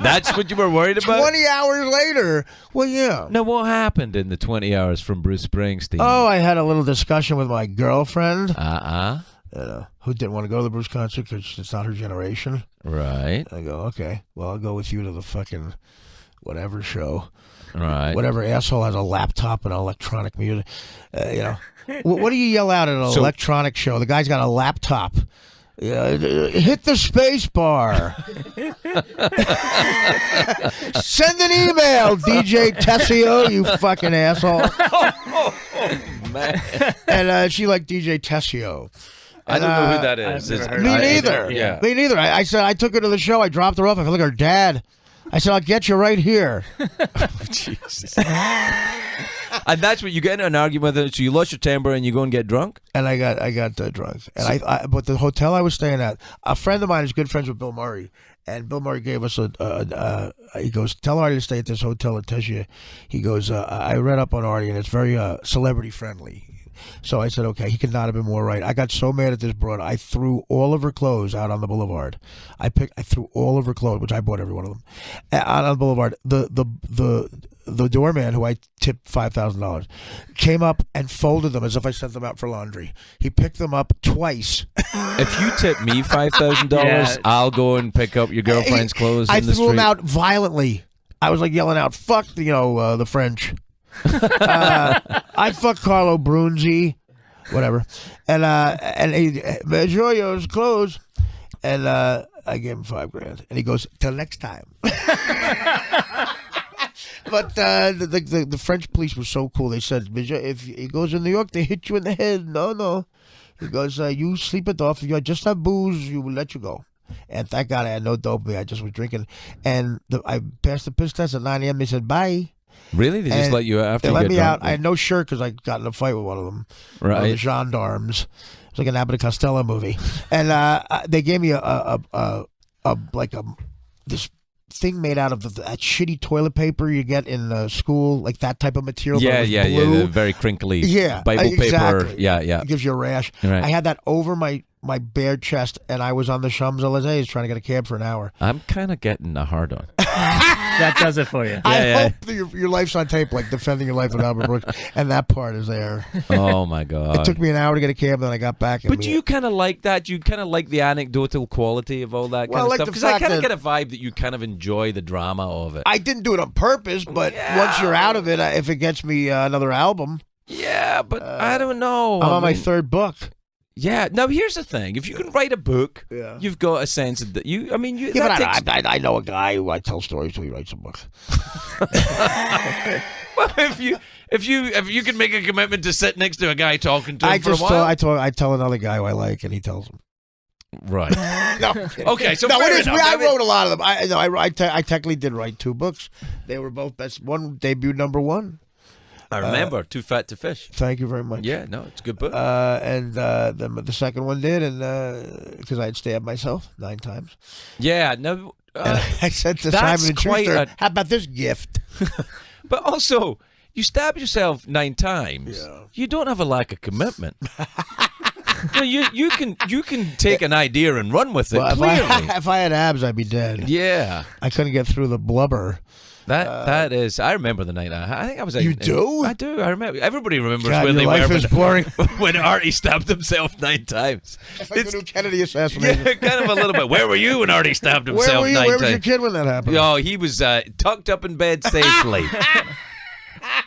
That's what you were worried about? 20 hours later. Well, yeah. Now, what happened in the 20 hours from Bruce Springsteen? Oh, I had a little discussion with my girlfriend. Who didn't want to go to the Bruce concert because it's not her generation. Right. I go, okay, well, I'll go with you to the fucking whatever show. Right. Whatever asshole has a laptop and electronic music. What do you yell out at an electronic show? The guy's got a laptop. Hit the space bar. Send an email, DJ Tessio, you fucking asshole. Oh, man. And she liked DJ Tessio. I don't know who that is. I've never heard Me of it. neither. Yeah. Me neither. I said, I took her to the show. I dropped her off. I felt like her dad. I said, I'll get you right here. Jesus. And that's what you get in an argument with. So you lost your temper and you go and get drunk? And I got drunk. And but the hotel I was staying at, a friend of mine is good friends with Bill Murray. And Bill Murray gave us he goes, "Tell Artie to stay at this hotel at Teshia." He goes, "I read up on Artie and it's very celebrity friendly." So I said, okay, he could not have been more right. I got so mad at this broad, I threw all of her clothes out on the boulevard. I threw all of her clothes, which I bought every one of them, out on the boulevard. The doorman, who I tipped $5,000, came up and folded them as if I sent them out for laundry. He picked them up twice. If you tip me $5,000, Yeah. I'll go and pick up your girlfriend's clothes I in the threw street. them out violently. I was like yelling out, "Fuck, the French." I fucked Carlo Brunzi, whatever, and he enjoy your clothes, and I gave him $5,000, and he goes, "Till next time." But the French police were so cool. They said, "If he goes in New York, they hit you in the head." No. He goes, "You sleep it off. If you just have booze, you will let you go." And thank God I had no dope. I just was drinking, and I passed the piss test at 9 a.m. They said, "Bye." Really? They just And let you after They you let get me drunk? out. I had no shirt because I got in a fight with one of them. Right. The gendarmes. It's like an Abbott and Costello movie. And they gave me this thing made out of that shitty toilet paper you get in school, like that type of material. but it Yeah, was blue. the very crinkly Yeah, Bible paper. exactly. Yeah. It gives you a rash. Right. I had that over my bare chest, and I was on the Champs-Élysées trying to get a cab for an hour. I'm kind of getting a hard on. That does it for you. I hope that your life's on tape, like defending your life with Albert Brooks, and that part is there. Oh my God. It took me an hour to get a cab, then I got back. But you kind of like that. You kind of like the anecdotal quality of all that Well, kind of like stuff. the Because I fact kind of that- get a vibe that you kind of enjoy the drama of it. I didn't do it on purpose, but once you're out of it, if it gets me another album, Yeah, but I don't know. I'm I on my mean, third book. Yeah. Now here's the thing: if you can write a book, Yeah. you've got a sense of that. Yeah, that but takes, I know a guy who I tell stories to. He writes a book. well, if you can make a commitment to sit next to a guy talking to him I for a just while, I tell another guy who I like, and he tells him. right? No, I'm kidding. Okay, so no, fair it is. enough. I I mean- wrote a lot of them. I technically did write 2 books. They were both best. One debuted #1. I remember Too Fat to Fish. Thank you very much. Yeah, no, it's a good book. And the second one did, and because I had stabbed myself 9 times. Yeah, no. And I said to that's Simon and quite Schuster, a- "How about this gift?" But also, you stab yourself 9 times. Yeah. You don't have a lack of commitment. No, you can take an idea and run with it. Well, Clearly, if I had abs, I'd be dead. yeah. I couldn't get through the blubber. That is. I remember the night. I think I was. You do? I do. I remember. Everybody remembers God, when your they life were is boring. when Artie stabbed himself 9 times. It's like the new Kennedy assassination. Yeah, kind of a little bit. Where were you when Artie stabbed Where himself were you? 9 Where was your times? kid when that happened? Oh, he was tucked up in bed safely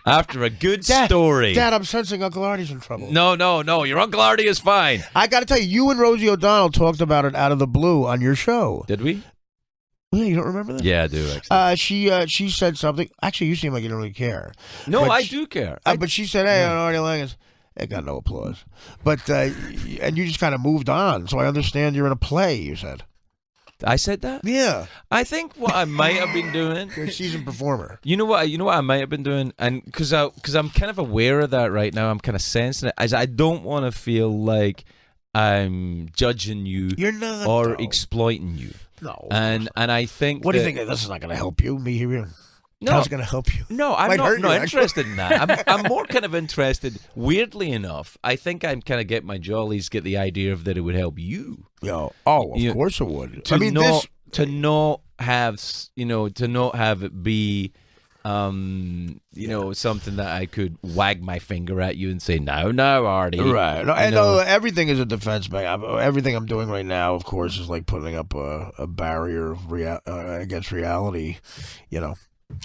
after a good story. Dad, I'm sensing Uncle Artie's in trouble. No. Your Uncle Artie is fine. I got to tell you, you and Rosie O'Donnell talked about it out of the blue on your show. Did we? Yeah, you don't remember that? Yeah, I do actually. She said something. Actually, you seem like you don't really care. No, But I she- do care. But she said, "Hey, Artie Lang is." It got no applause. But and you just kind of moved on. So I understand you're in a play. You said. I said that. Yeah, I think what I might have been doing. you're a seasoned performer. You know what? I might have been doing, and because I'm kind of aware of that right now. I'm kind of sensing it. As I don't want to feel like I'm judging you You're not or though. exploiting you. No. And I think. What do you that- think? This is not going to help you. Me here. No. How's it going to help you? No, I'm Might hurt not you, actually. interested in that. I'm more kind of interested. Weirdly enough, I think I'm kind of get my jollies get the idea of that it would help you. Of You- course it would. To I mean, not to not have to not have it be something that I could wag my finger at you and say no Artie, right. No, You and know. everything is a defense mechanism. Everything I'm doing right now, of course, is like putting up a barrier of against reality.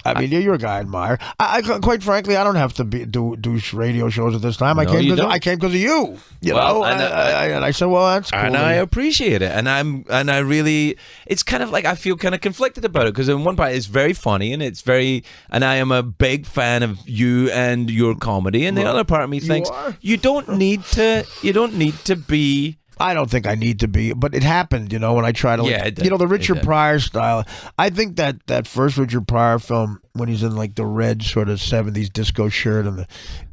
I mean, you're a guy I admire. I quite frankly, I don't have to do radio shows at this time. No, you don't. I came because of you. You Well, know, and I said, well, that's cool. and I appreciate it, and I really, it's kind of like I feel kind of conflicted about it because in one part it's very funny and and I am a big fan of you and your comedy, and the other part of me thinks are? you don't need to be. I don't think I need to be, but it happened, when I try to, Yeah, it did. the Richard It did. Pryor style. I think that first Richard Pryor film, when he's in like the red sort of 70s disco shirt,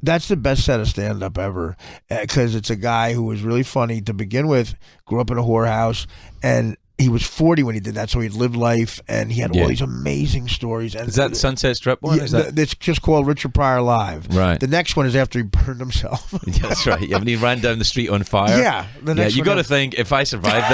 that's the best set of stand-up ever, because it's a guy who was really funny to begin with, grew up in a whorehouse, and he was 40 when he did that, so he'd lived life, and he had all these amazing stories. And Is that Sunset Strip one? Yeah, Is that? it's just called Richard Pryor Live. Right. The next one is after he burned himself. That's right. Yeah, when he ran down the street on fire. Yeah, the next you one got to is- think if I survive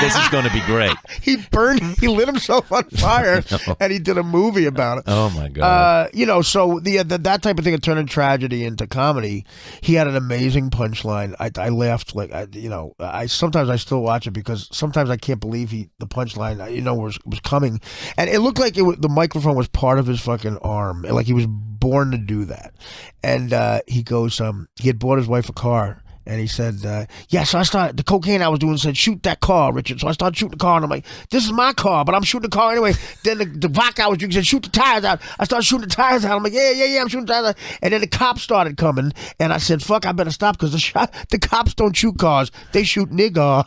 this is going to be great. He lit himself on fire, and he did a movie about it. Oh my god. So that type of thing of turning tragedy into comedy. He had an amazing punchline. I laughed like I sometimes I still watch it because sometimes I can't believe the punchline was coming, and it looked like the microphone was part of his fucking arm, like he was born to do that. And he goes, he had bought his wife a car. And he said, so I started, the cocaine I was doing said, shoot that car, Richard. So I started shooting the car, and I'm like, this is my car, but I'm shooting the car anyway. Then the vodka I was drinking said, shoot the tires out. I started shooting the tires out. I'm like, yeah, I'm shooting the tires out. And then the cops started coming, and I said, fuck, I better stop, because the cops don't shoot cars. They shoot niggas.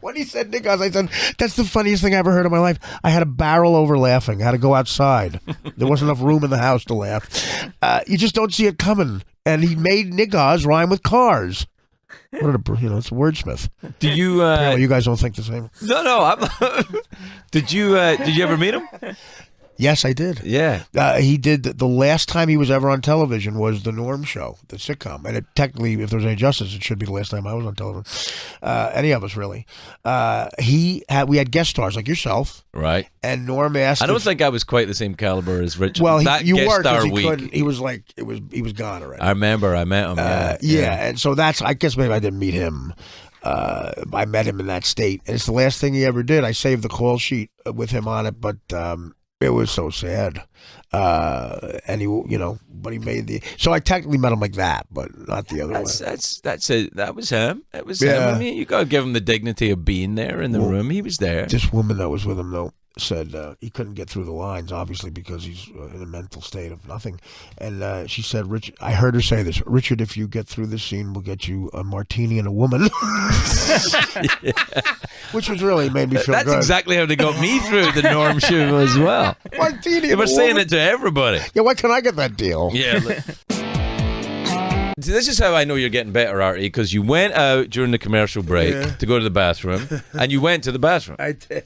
When he said niggas, I said, that's the funniest thing I ever heard in my life. I had a barrel over laughing. I had to go outside. There wasn't enough room in the house to laugh. You just don't see it coming. And he made niggas rhyme with cars. It's a wordsmith. Do you? Apparently you guys don't think the same. No. Did you ever meet him? Yes, I did. Yeah. He did. The last time he was ever on television was the Norm Show, the sitcom. And technically, if there's any justice, it should be the last time I was on television. Any of us, really. We had guest stars like yourself. Right. And Norm asked. I don't think I was quite the same caliber as Richard. Well, that you guest were, star because he week. couldn't. He was like, he was gone already. I remember I met him. Yeah, and so I guess maybe I didn't meet him. I met him in that state, and it's the last thing he ever did. I saved the call sheet with him on it, but it was so sad. And he, but he made so I technically met him like that, but not the other way. That's it. That was him. It was Yeah. him. I mean, you got to give him the dignity of being there in the room. He was there. This woman that was with him, though, said he couldn't get through the lines, obviously, because he's in a mental state of nothing. And she said, Richard, I heard her say this, Richard, if you get through this scene, we'll get you a martini and a woman. Which was really made me feel That's good. exactly how they got me through the Norm Show as well. Martini They and were a saying woman? it to everybody. Yeah, why can't I get that deal? Yeah. See, this is how I know you're getting better, Artie, because you went out during the commercial break to go to the bathroom, and you went to the bathroom. I did.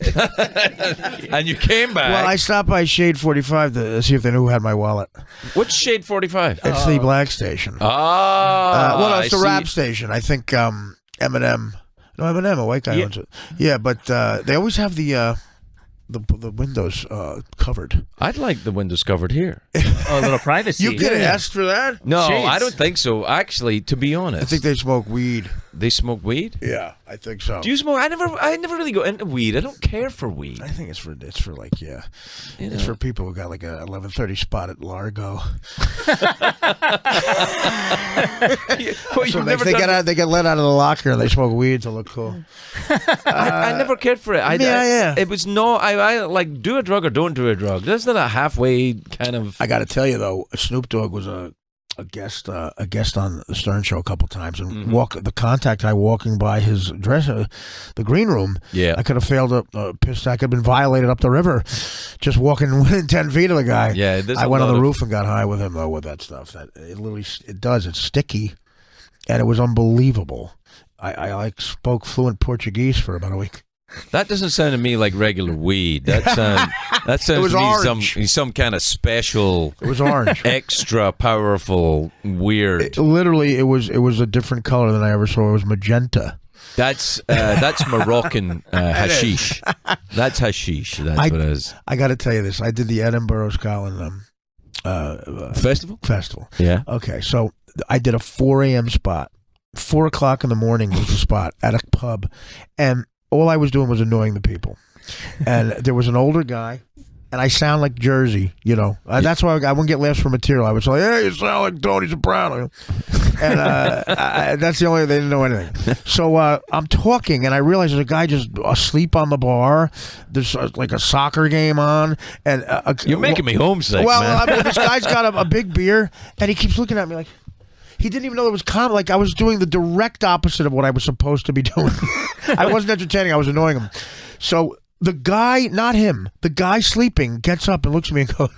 And you came back. Well, I stopped by Shade 45 to see if they knew who had my wallet. What's Shade 45? It's the black station. Ah. Well, no, it's I the see. rap station. I think Eminem. No, Eminem, a white guy owns it. Yeah, but they always have the windows covered. I'd like the windows covered here. Oh, a little privacy. You could ask for that? No, Shades. I don't think so. Actually, to be honest, I think they smoke weed. they smoke weed. Yeah, I think so. Do you smoke? I never really go into weed. I don't care for weed. I think it's for like it's for people who got like a 11:30 spot at Largo. Well, So you've next never they done- they get let out of the locker and they smoke weed to look cool. I never cared for it. Yeah. It was no. I like do a drug or don't do a drug. That's not a halfway kind of. I got to tell you though, Snoop Dogg was a guest on the Stern Show a couple times, and the contact I walking by his dresser, the green room. Yeah. I could have failed up, pissed. I could have been violated up the river, just walking within 10 feet of the guy. Yeah, there's I a went on lot the of- roof and got high with him though with that stuff. That it literally it's sticky, and it was unbelievable. I like spoke fluent Portuguese for about a week. That doesn't sound to me like regular weed. That sounds It was to me orange. some kind of special, It was orange. extra powerful, weird. Literally, it was a different color than I ever saw. It was magenta. That's Moroccan hashish. That's hashish. That's what it is. I got to tell you this. I did the Edinburgh Scotland Festival. festival. Yeah. Okay, so I did a 4 a.m. spot. 4 o'clock in the morning was the spot at a pub, and all I was doing was annoying the people. And there was an older guy, and I sound like Jersey, you know. That's why I wouldn't get laughs for material. I was like, "Hey, you sound like Tony Soprano," and that's the only they didn't know anything. So I'm talking, and I realize there's a guy just asleep on the bar. There's like a soccer game on, and You're making me homesick, well, man. I mean, this guy's got a big beer, and he keeps looking at me like. He didn't even know it was comedy. Like I was doing the direct opposite of what I was supposed to be doing. I wasn't entertaining. I was annoying him. So the guy, not him, the guy sleeping gets up and looks at me and goes,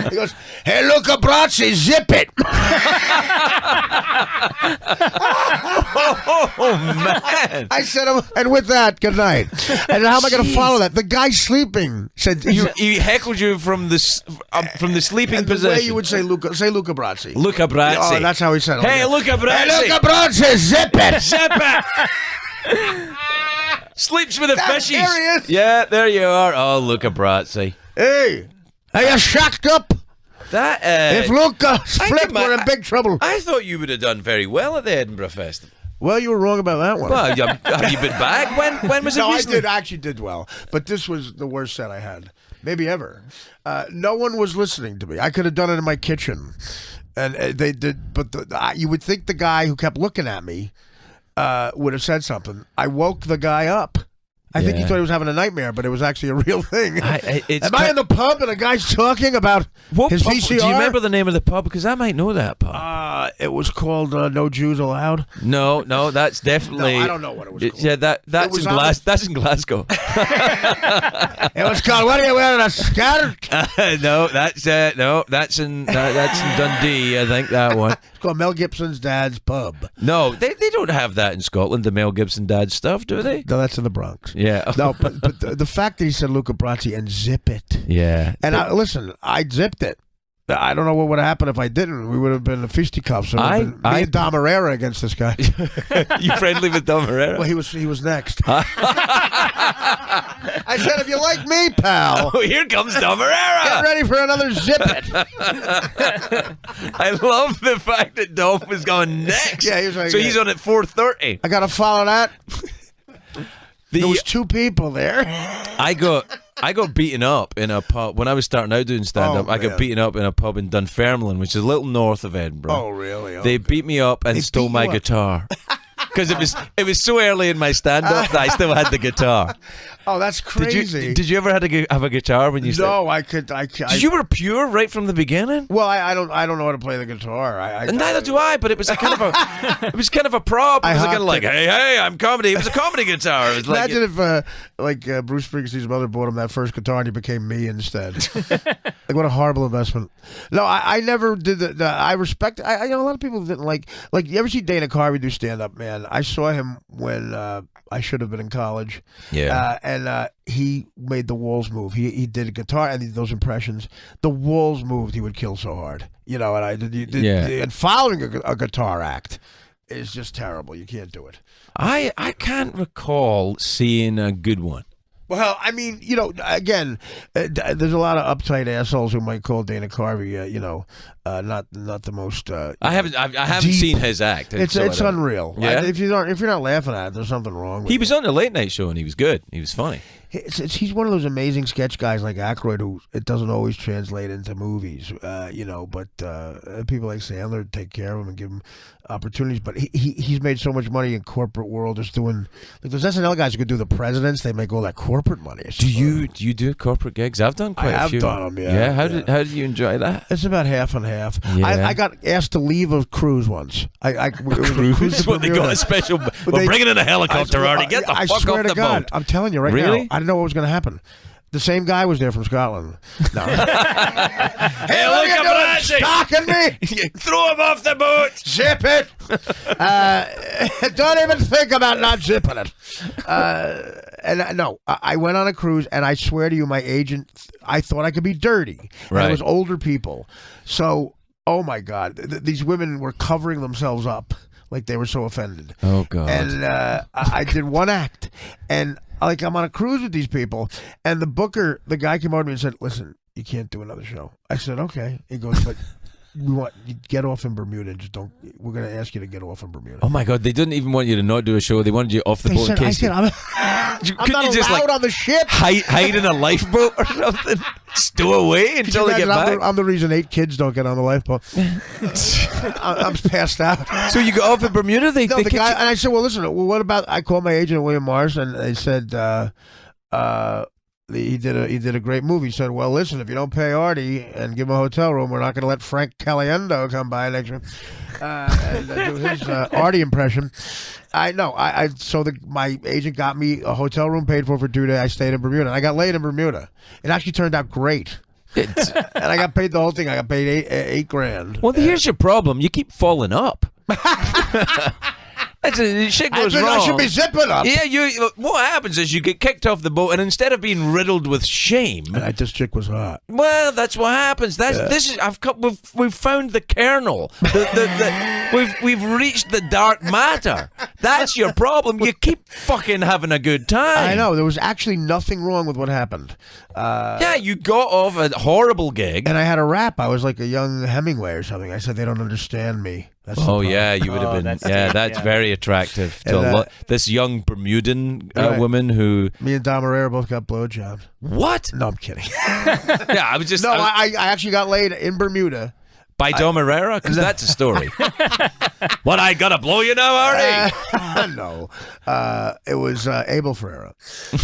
he goes, "Hey, Luca Brasi, zip it." Oh man! I said, and with that, good night. And how am I going to follow that? The guy sleeping said, He heckled you from the sleeping the position. way you would say Luca Brasi. Luca Brasi. Oh, that's how he said it. Hey, Luca Brasi. Hey, Luca Brasi, zip it. Zip it. Sleeps with the That's fishies. there he is. Yeah, there you are. Oh, Luca Brasi. Hey, are you shocked up? That If Luca think flipped, we're in big trouble. I thought you would have done very well at the Edinburgh Festival. Well, you were wrong about that one. Well, have you been back? When was it No, recently? I actually did well, but this was the worst set I had, maybe ever. No one was listening to me. I could have done it in my kitchen, and they did. But you would think the guy who kept looking at me would have said something. I woke the guy up. I think he Yeah. thought he was having a nightmare, but it was actually a real thing. it's Am I in the pub and a guy's talking about his pub- VCR? Do you remember the name of the pub? Because I might know that pub. It was called No Jews Allowed. No, that's definitely. No, I don't know what it was called. Yeah, that's was in on That's in Glasgow. It was called, what are you wearing, a skirt? that's in Dundee. I think that one. It's called Mel Gibson's Dad's Pub. No, they don't have that in Scotland. The Mel Gibson dad stuff, do they? No, that's in the Bronx. Yeah. No, but the fact that he said Luca Brasi and zip it. Yeah. And listen, I zipped it. I don't know what would have happened if I didn't. We would have been fisticuffs. Me and Dom Herrera against this guy. You friendly with Dom Herrera? Well, he was next. I said, if you like me, pal, Oh, here comes Dom Herrera. get ready for another zip it. I love the fact that Dom was going next. Yeah, he was like, so he's on at 4:30. I got to follow that. There was 2 people there. I got beaten up in a pub when I was starting out doing stand-up. Oh, I got man. beaten up in a pub in Dunfermline, which is a little north of Edinburgh. Oh, really? Oh, They beat me up and They stole beat my you up? guitar because it was so early in my stand-up that I still had the guitar. Oh, that's crazy. Did you ever have a guitar when you? No, I could. You were pure right from the beginning. Well, I don't know how to play the guitar. And neither do I, but it was a kind of a prop. It was kind of like, hey, I'm comedy. It was a comedy guitar. It was like, Imagine if Bruce Springsteen's mother bought him that first guitar and he became me instead. Like, what a horrible investment. No, I never did the I respect. I know a lot of people didn't like. You ever see Dana Carvey do stand up? Man, I saw him when I should have been in college. Yeah. And he made the walls move. He did a guitar and those impressions. The walls moved. He would kill so hard. You know, and I did. And following a guitar act is just terrible. You can't do it. I can't recall seeing a good one. Well, I mean, you know, again, there's a lot of uptight assholes who might call Dana Carvey, not the most. I haven't deep. seen his act. It's so unreal. Yeah? If you're not laughing at it, there's something wrong with He it. was on the late night show and he was good. He was funny. he's one of those amazing sketch guys like Aykroyd who it doesn't always translate into movies, but people like Sandler take care of him and give him opportunities. But he's made so much money in corporate world just doing like those SNL guys who could do the presidents. They make all that corporate money. Do you do corporate gigs? I've done quite a few. I have done them. Yeah. How did you enjoy that? It's about half and half. Yeah. I got asked to leave a cruise once. It was a cruise to What they got Bermuda. a special. We're bringing in a helicopter, Artie. Get the I fuck swear off to the God, boat. I'm telling you right Really? now. I didn't know what was going to happen. The same guy was there from Scotland. No. Hey, what look are you at doing, Blanche. stalking me? Throw him off the boat. Zip it. Don't even think about not zipping it. I went on a cruise, and I swear to you, my agent, I thought I could be dirty. Right. And it was older people. So, oh my God, these women were covering themselves up like they were so offended. Oh God. And I did one act, and like I'm on a cruise with these people, and the booker, the guy came over to me and said, "Listen, you can't do another show." I said, "Okay." He goes, "But you get off in Bermuda. Just don't. We're going to ask you to get off in Bermuda." Oh my God! They didn't even want you to not do a show. They wanted you off the They boat said, in case. I'm Couldn't not you just allowed like on the ship. hide in a lifeboat or something? Stow away until they get back. I'm the reason 8 kids don't get on the lifeboat. I'm passed out. So you got off in Bermuda? They The kicked guy, you- and I said, "Well, listen. Well, what about?" I called my agent William Morris, and they said he did a great movie. He said, "Well, listen, if you don't pay Artie and give him a hotel room, we're not going to let Frank Caliendo come by next week and do his Artie impression." I know. My agent got me a hotel room paid for 2 days. I stayed in Bermuda, and I got laid in Bermuda. It actually turned out great. And I got paid the whole thing. I got paid eight grand. Well, here's your problem. You keep falling up. Shit goes wrong. I should be zipping up. Yeah, what happens is you get kicked off the boat, and instead of being riddled with shame, This chick was hot. well, that's what happens. We've found the kernel. We've reached the dark matter. That's your problem. You keep fucking having a good time. I know. There was actually nothing wrong with what happened. Yeah, you got off a horrible gig. And I had a rap. I was like a young Hemingway or something. I said, "They don't understand me." That's the Oh problem. yeah, you would have been. That's very attractive to And, this young Bermudan right. woman who. Me and Dom Herrera both got blowjobs. What? No, I'm kidding. Yeah, I was just. No, I actually got laid in Bermuda. By Dom Herrera? Because that's a story. What, I gotta blow you now, Artie? No, it was Abel Ferreira.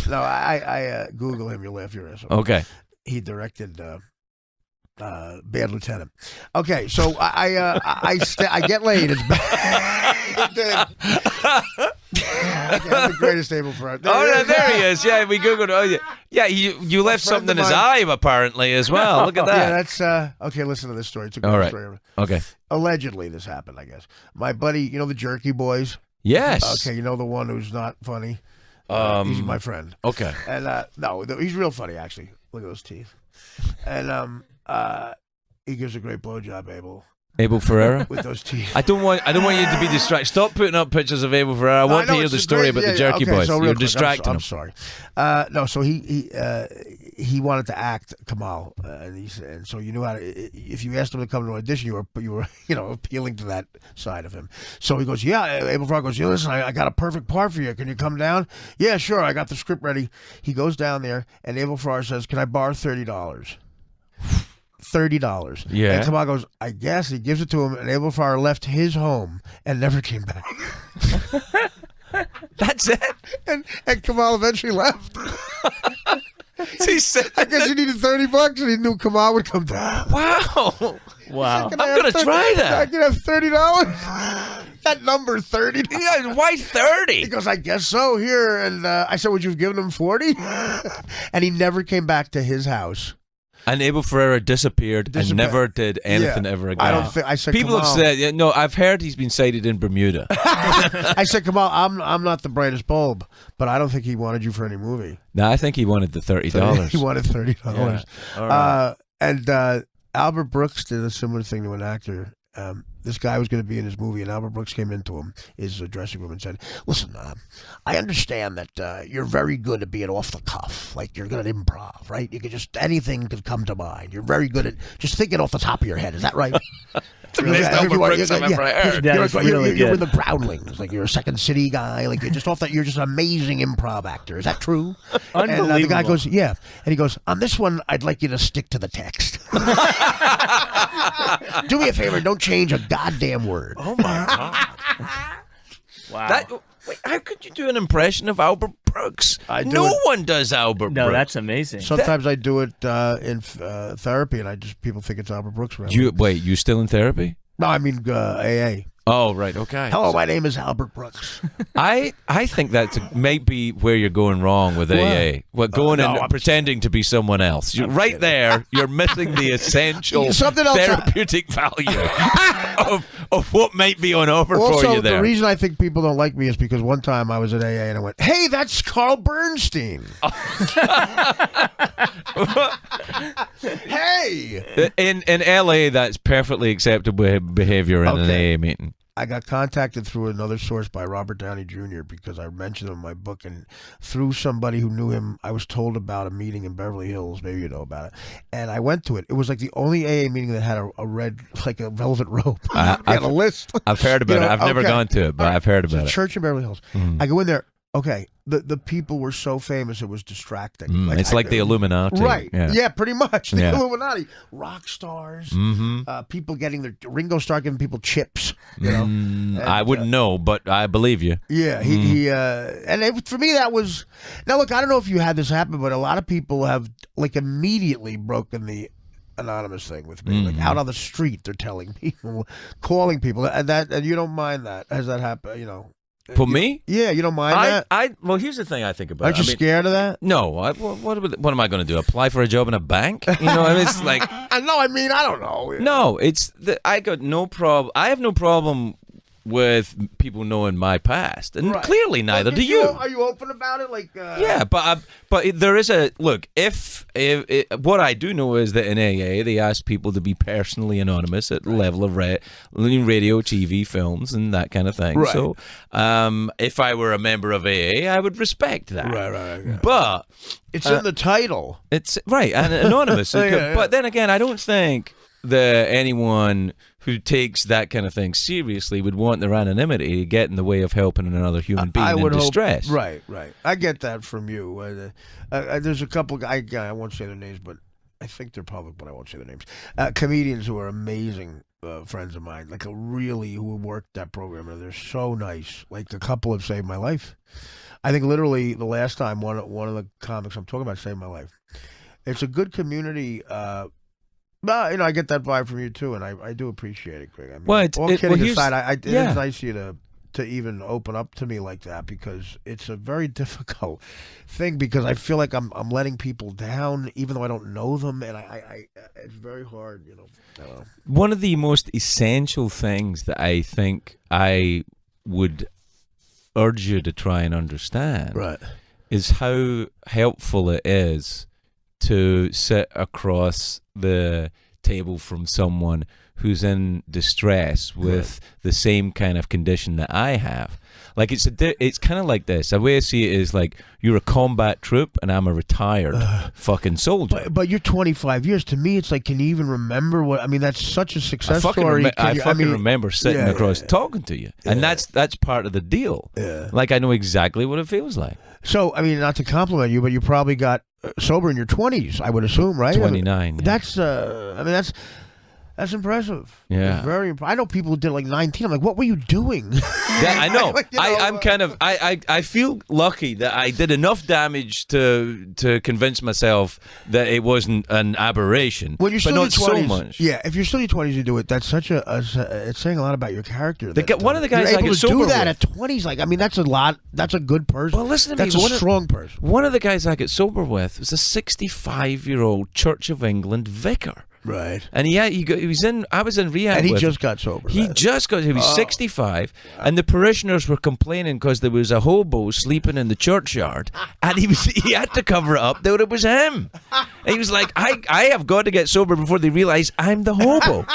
No, I Google him. You'll laugh your ass off. Okay. He directed Bad Lieutenant. Okay, so I get laid. It's bad. I'm the greatest Abel Ferreira. There he is. Yeah, we googled. Oh, yeah. You left friend something in of his mine. eye apparently as well. Look at Yeah, that. that's okay. Listen to this story. It's a great All right. story. Okay. Allegedly, this happened. I guess my buddy, you know the Jerky Boys. Yes. Okay, you know the one who's not funny. He's my friend. Okay. And no, he's real funny actually. Look at those teeth. And he gives a great blowjob, Abel, Abel Ferreira. with those teeth. I don't want you to be distracted. Stop putting up pictures of Abel Ferreira. I want to know, hear it's the a story great- about the Jerky okay, Boys. so real You're quick, distracting I'm him. sorry. No, so he wanted to act Kamal, and so you knew how to. If you asked him to come to an audition, you were appealing to that side of him. So he goes, "Yeah." Abel Ferrara goes, "Listen, I got a perfect part for you. Can you come down?" "Yeah, sure. I got the script ready." He goes down there, and Abel Ferrara says, "Can I borrow $30?" $30. Yeah. And Kamal goes, "I guess." He gives it to him, and Abel Ferrara left his home and never came back. That's it. And Kamal eventually left. He said, I guess he needed $30, and he knew Kamal would come down. "Wow, Wow. Can I I'm have gonna try I that." can have $30. That number, $30. Yeah, why He 30? goes, "I guess so." Here, and I said, "Would you have given him 40?" And he never came back to his house. And Abel Ferreira disappeared and never did anything Yeah. ever again. I don't think. I said, People have Kamal, said, yeah, no, I've heard he's been sighted in Bermuda. I said, "Kamal, I'm not the brightest bulb, but I don't think he wanted you for any movie." No, I think he wanted the $30. He wanted $30. Yeah. All right. And Albert Brooks did a similar thing to an actor. this guy was going to be in his movie, and Albert Brooks came into his dressing room and said, "Listen, I understand that you're very good at being off the cuff, like you're good at improv, right? You could just anything could come to mind. You're very good at just thinking off the top of your head. Is that right?" It's the best Albert Brooks I've ever heard. That is really you're in good. the Groundlings, like you're a Second City guy, like you're just off that. You're just an amazing improv actor. Is that true? Unbelievable. And the guy goes, "Yeah," and he goes, "On this one, I'd like you to stick to the text. Do me a favor, don't change a goddamn word." Oh my god! Wow. Wait, how could you do an impression of Albert Brooks? I do No it- one does Albert No, Brooks. that's amazing. Sometimes I do it in therapy, and people think it's Albert Brooks. You still in therapy? No, I mean AA. Oh, right. Okay. Hello, my name is Albert Brooks. I think that might be where you're going wrong with AA. Well, going no, and I'm pretending to be someone else. You're right there. You're missing the essential Something else- therapeutic value of what might be on offer for Also, you there. the reason I think people don't like me is because one time I was at AA and I went, "Hey, that's Carl Bernstein." Hey. in LA, that's perfectly acceptable behavior in Okay. an AA meeting. I got contacted through another source by Robert Downey Jr. because I mentioned him in my book, and through somebody who knew him, I was told about a meeting in Beverly Hills. Maybe you know about it. And I went to it. It was like the only AA meeting that had a red, like a velvet robe. They had a list. I've heard about You know, it. I've never okay. gone to it, but I've heard It's a about it. church in Beverly Hills. I go in there. Okay, the people were so famous it was distracting. It's like the Illuminati. Right. Yeah. Yeah, pretty much. The Yeah. Illuminati. Rock stars. Mm-hmm. People getting their Ringo Starr giving people chips. You know. I wouldn't know, but I believe you. Yeah, for me that was. Now look, I don't know if you had this happen, but a lot of people have like immediately broken the anonymous thing with me. Like out on the street, they're telling people, calling people, and you don't mind that. Has that happened? You know. For me? Yeah, you don't mind that. Well, here's the thing I think about. Aren't you I mean, scared of that? No. What am I going to do? Apply for a job in a bank? You know, I mean, it's like No, I mean I don't know. no. I got no problem. I have no problem with people knowing my past, and Right. clearly neither But do you. Are you open about it? Like Yeah, but there is a look. If what I do know is that in AA they ask people to be personally anonymous at the level of radio, TV, films, and that kind of thing. Right. So, if I were a member of AA, I would respect that. Right. Yeah. But It's in the title. it's right and anonymous. Yeah. But then again, I don't think that anyone who takes that kind of thing seriously would want their anonymity to get in the way of helping another human being in distress. Right. I get that from you. There's a couple guys, I won't say their names, but I think they're public, but I won't say their names. Comedians who are amazing friends of mine, like who worked that program, and they're so nice. Like a couple have saved my life. I think literally the last time one of the comics I'm talking about saved my life. It's a good community. But I get that vibe from you too, and I do appreciate it, Greg. I mean, Well, all kidding here's- aside, it yeah. is nice of you to even open up to me like that, because it's a very difficult thing, because I feel like I'm letting people down even though I don't know them, and I it's very hard, I don't know. One of the most essential things that I think I would urge you to try and understand Right. is how helpful it is to sit across the table from someone who's in distress with the same kind of condition that I have. Like it's kind of like this. The way I see it is like you're a combat troop and I'm a retired fucking soldier. But you're 25 years. To me, it's like, can you even remember what? I mean, that's such a success story. I remember sitting yeah, across yeah. talking to you, and that's part of the deal. Yeah. Like I know exactly what it feels like. So, I mean, not to compliment you, but you probably got sober in your 20s, I would assume, right? 29. Yeah. That's impressive. Yeah. It's very I know people who did like 19. I'm like, what were you doing? Yeah, I know. Like, I'm kind of. I feel lucky that I did enough damage to convince myself that it wasn't an aberration. When you're but still not in your 20s, so much. yeah. If you're still in your 20s, you do it. That's such it's saying a lot about your character. One of the guys you're I able get to do sober that with. at 20s. Like, I mean, that's a lot. That's a good person. Well, listen to me. That's a strong person. One of the guys I get sober with was a 65-year-old Church of England vicar. Right. And I was in rehab And he with just him. got sober. He was 65, and the parishioners were complaining because there was a hobo sleeping in the churchyard, and he had to cover it up that it was him. And he was like, I have got to get sober before they realize I'm the hobo.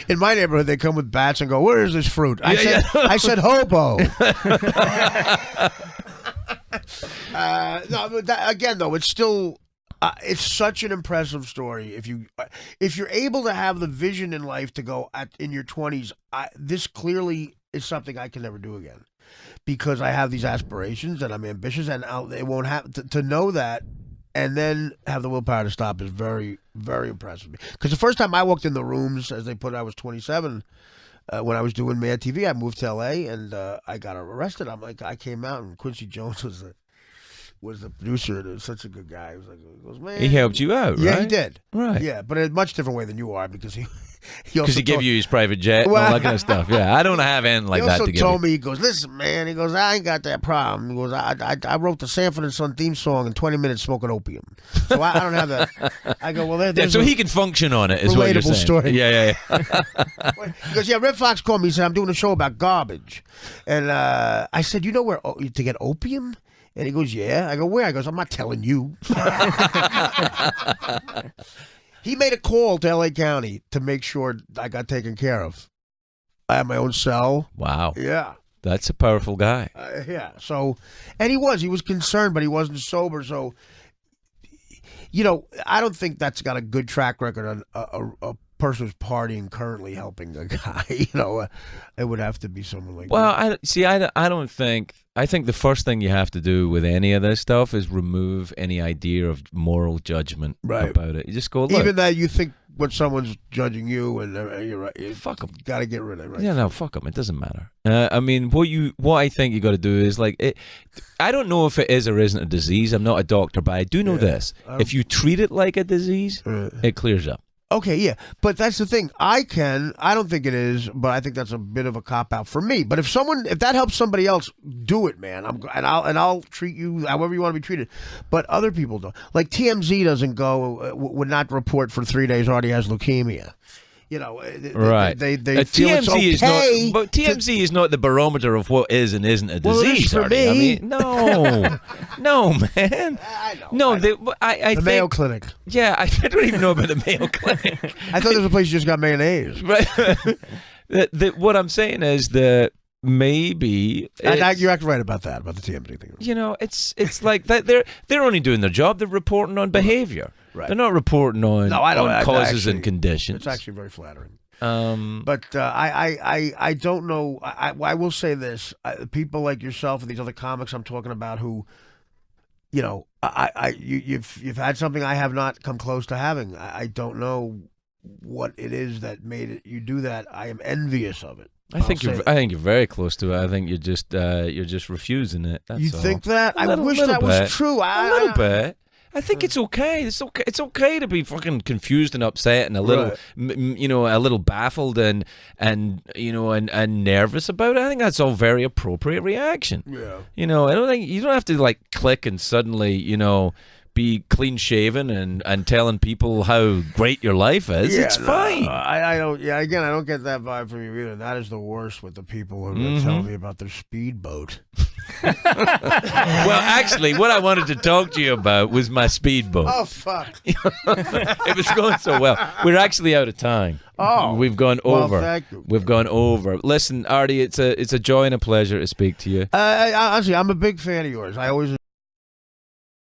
In my neighborhood, they come with bats and go, "Where is this fruit?" I said, "Hobo." No, but again, though, it's still. It's such an impressive story. If you're able to have the vision in life to go in your 20s, this clearly is something I can never do again, because I have these aspirations and I'm ambitious, and it won't have to know that, and then have the willpower to stop is very, very impressive. Because the first time I walked in the rooms, as they put it, I was 27. When I was doing Mad TV, I moved to LA and I got arrested. I came out, and Quincy Jones was the producer, and it was such a good guy. He goes, "Man." He helped you out, right? Yeah, he did. Right. Yeah, but in a much different way than you are, because he gave you his private jet and all that kind of stuff. Yeah, I don't have anything like that to give He also told you. me, he goes, "Listen, man," he goes, "I ain't got that problem." He goes, I wrote the Sanford and Son theme song in 20 minutes smoking opium. So I don't have that. I go, "Well, there's so he can function on it, is what you're relatable saying. story. Yeah. He goes, "Yeah, Red Fox called me. He said, I'm doing a show about garbage." And I said, "You know where to get opium?" And he goes, "Yeah." I go, "Where?" I goes, "I'm not telling you." He made a call to LA County to make sure I got taken care of. I have my own cell. Wow. Yeah. That's a powerful guy. Yeah. So, and he was concerned, but he wasn't sober. So, I don't think that's got a good track record on a person who's partying currently helping a guy. It would have to be someone like that. Well, I don't think. I think the first thing you have to do with any of this stuff is remove any idea of moral judgment about it. You just go, look. Even that you think when someone's judging you, and you're right. Fuck them. Got to get rid of it. Right? Yeah, no, fuck them. It doesn't matter. I mean, what I think you got to do is I don't know if it is or isn't a disease. I'm not a doctor, but I do know this: if you treat it like a disease, it clears up. Okay, yeah, but that's the thing. I don't think it is, but I think that's a bit of a cop out for me. But if that helps somebody else, do it, man. I'll treat you however you want to be treated. But other people don't. Like TMZ doesn't go, would not report for 3 days. Artie has leukemia. Right. They feel it's okay. TMZ is not the barometer of what is and isn't a Well, it is disease. for Artie. me. I mean, no, man. I know. No, I The think, Mayo Clinic. Yeah, I don't even know about the Mayo Clinic. I thought there was a place you just got mayonnaise. Right. What I'm saying is that maybe You're actually right about that, about the TMZ thing. It's like that they're only doing their job. They're reporting on behavior. Right. They're not reporting on causes and conditions. It's actually very flattering. But I don't know. I will say this: people like yourself and these other comics I'm talking about, who, you've had something I have not come close to having. I don't know what it is that made you do that. I am envious of it. I think you're very close to it. I think you're just refusing it. That's you all. think that? I wish that was true. A little bit. I think it's okay. It's okay to be fucking confused and upset and a little, a little baffled and nervous about it. I think that's all very appropriate reaction. Yeah. I don't think you don't have to click and suddenly be clean shaven and telling people how great your life is. Yeah, it's fine. I don't. Yeah, again, I don't get that vibe from you either. That is the worst with the people who are telling me about their speedboat. Well, actually, what I wanted to talk to you about was my speedboat. Oh fuck! It was going so well. We're actually out of time. Oh, we've gone over. Well, thank you. We've gone over. Listen, Artie, it's a joy and a pleasure to speak to you. Honestly, I'm a big fan of yours. I always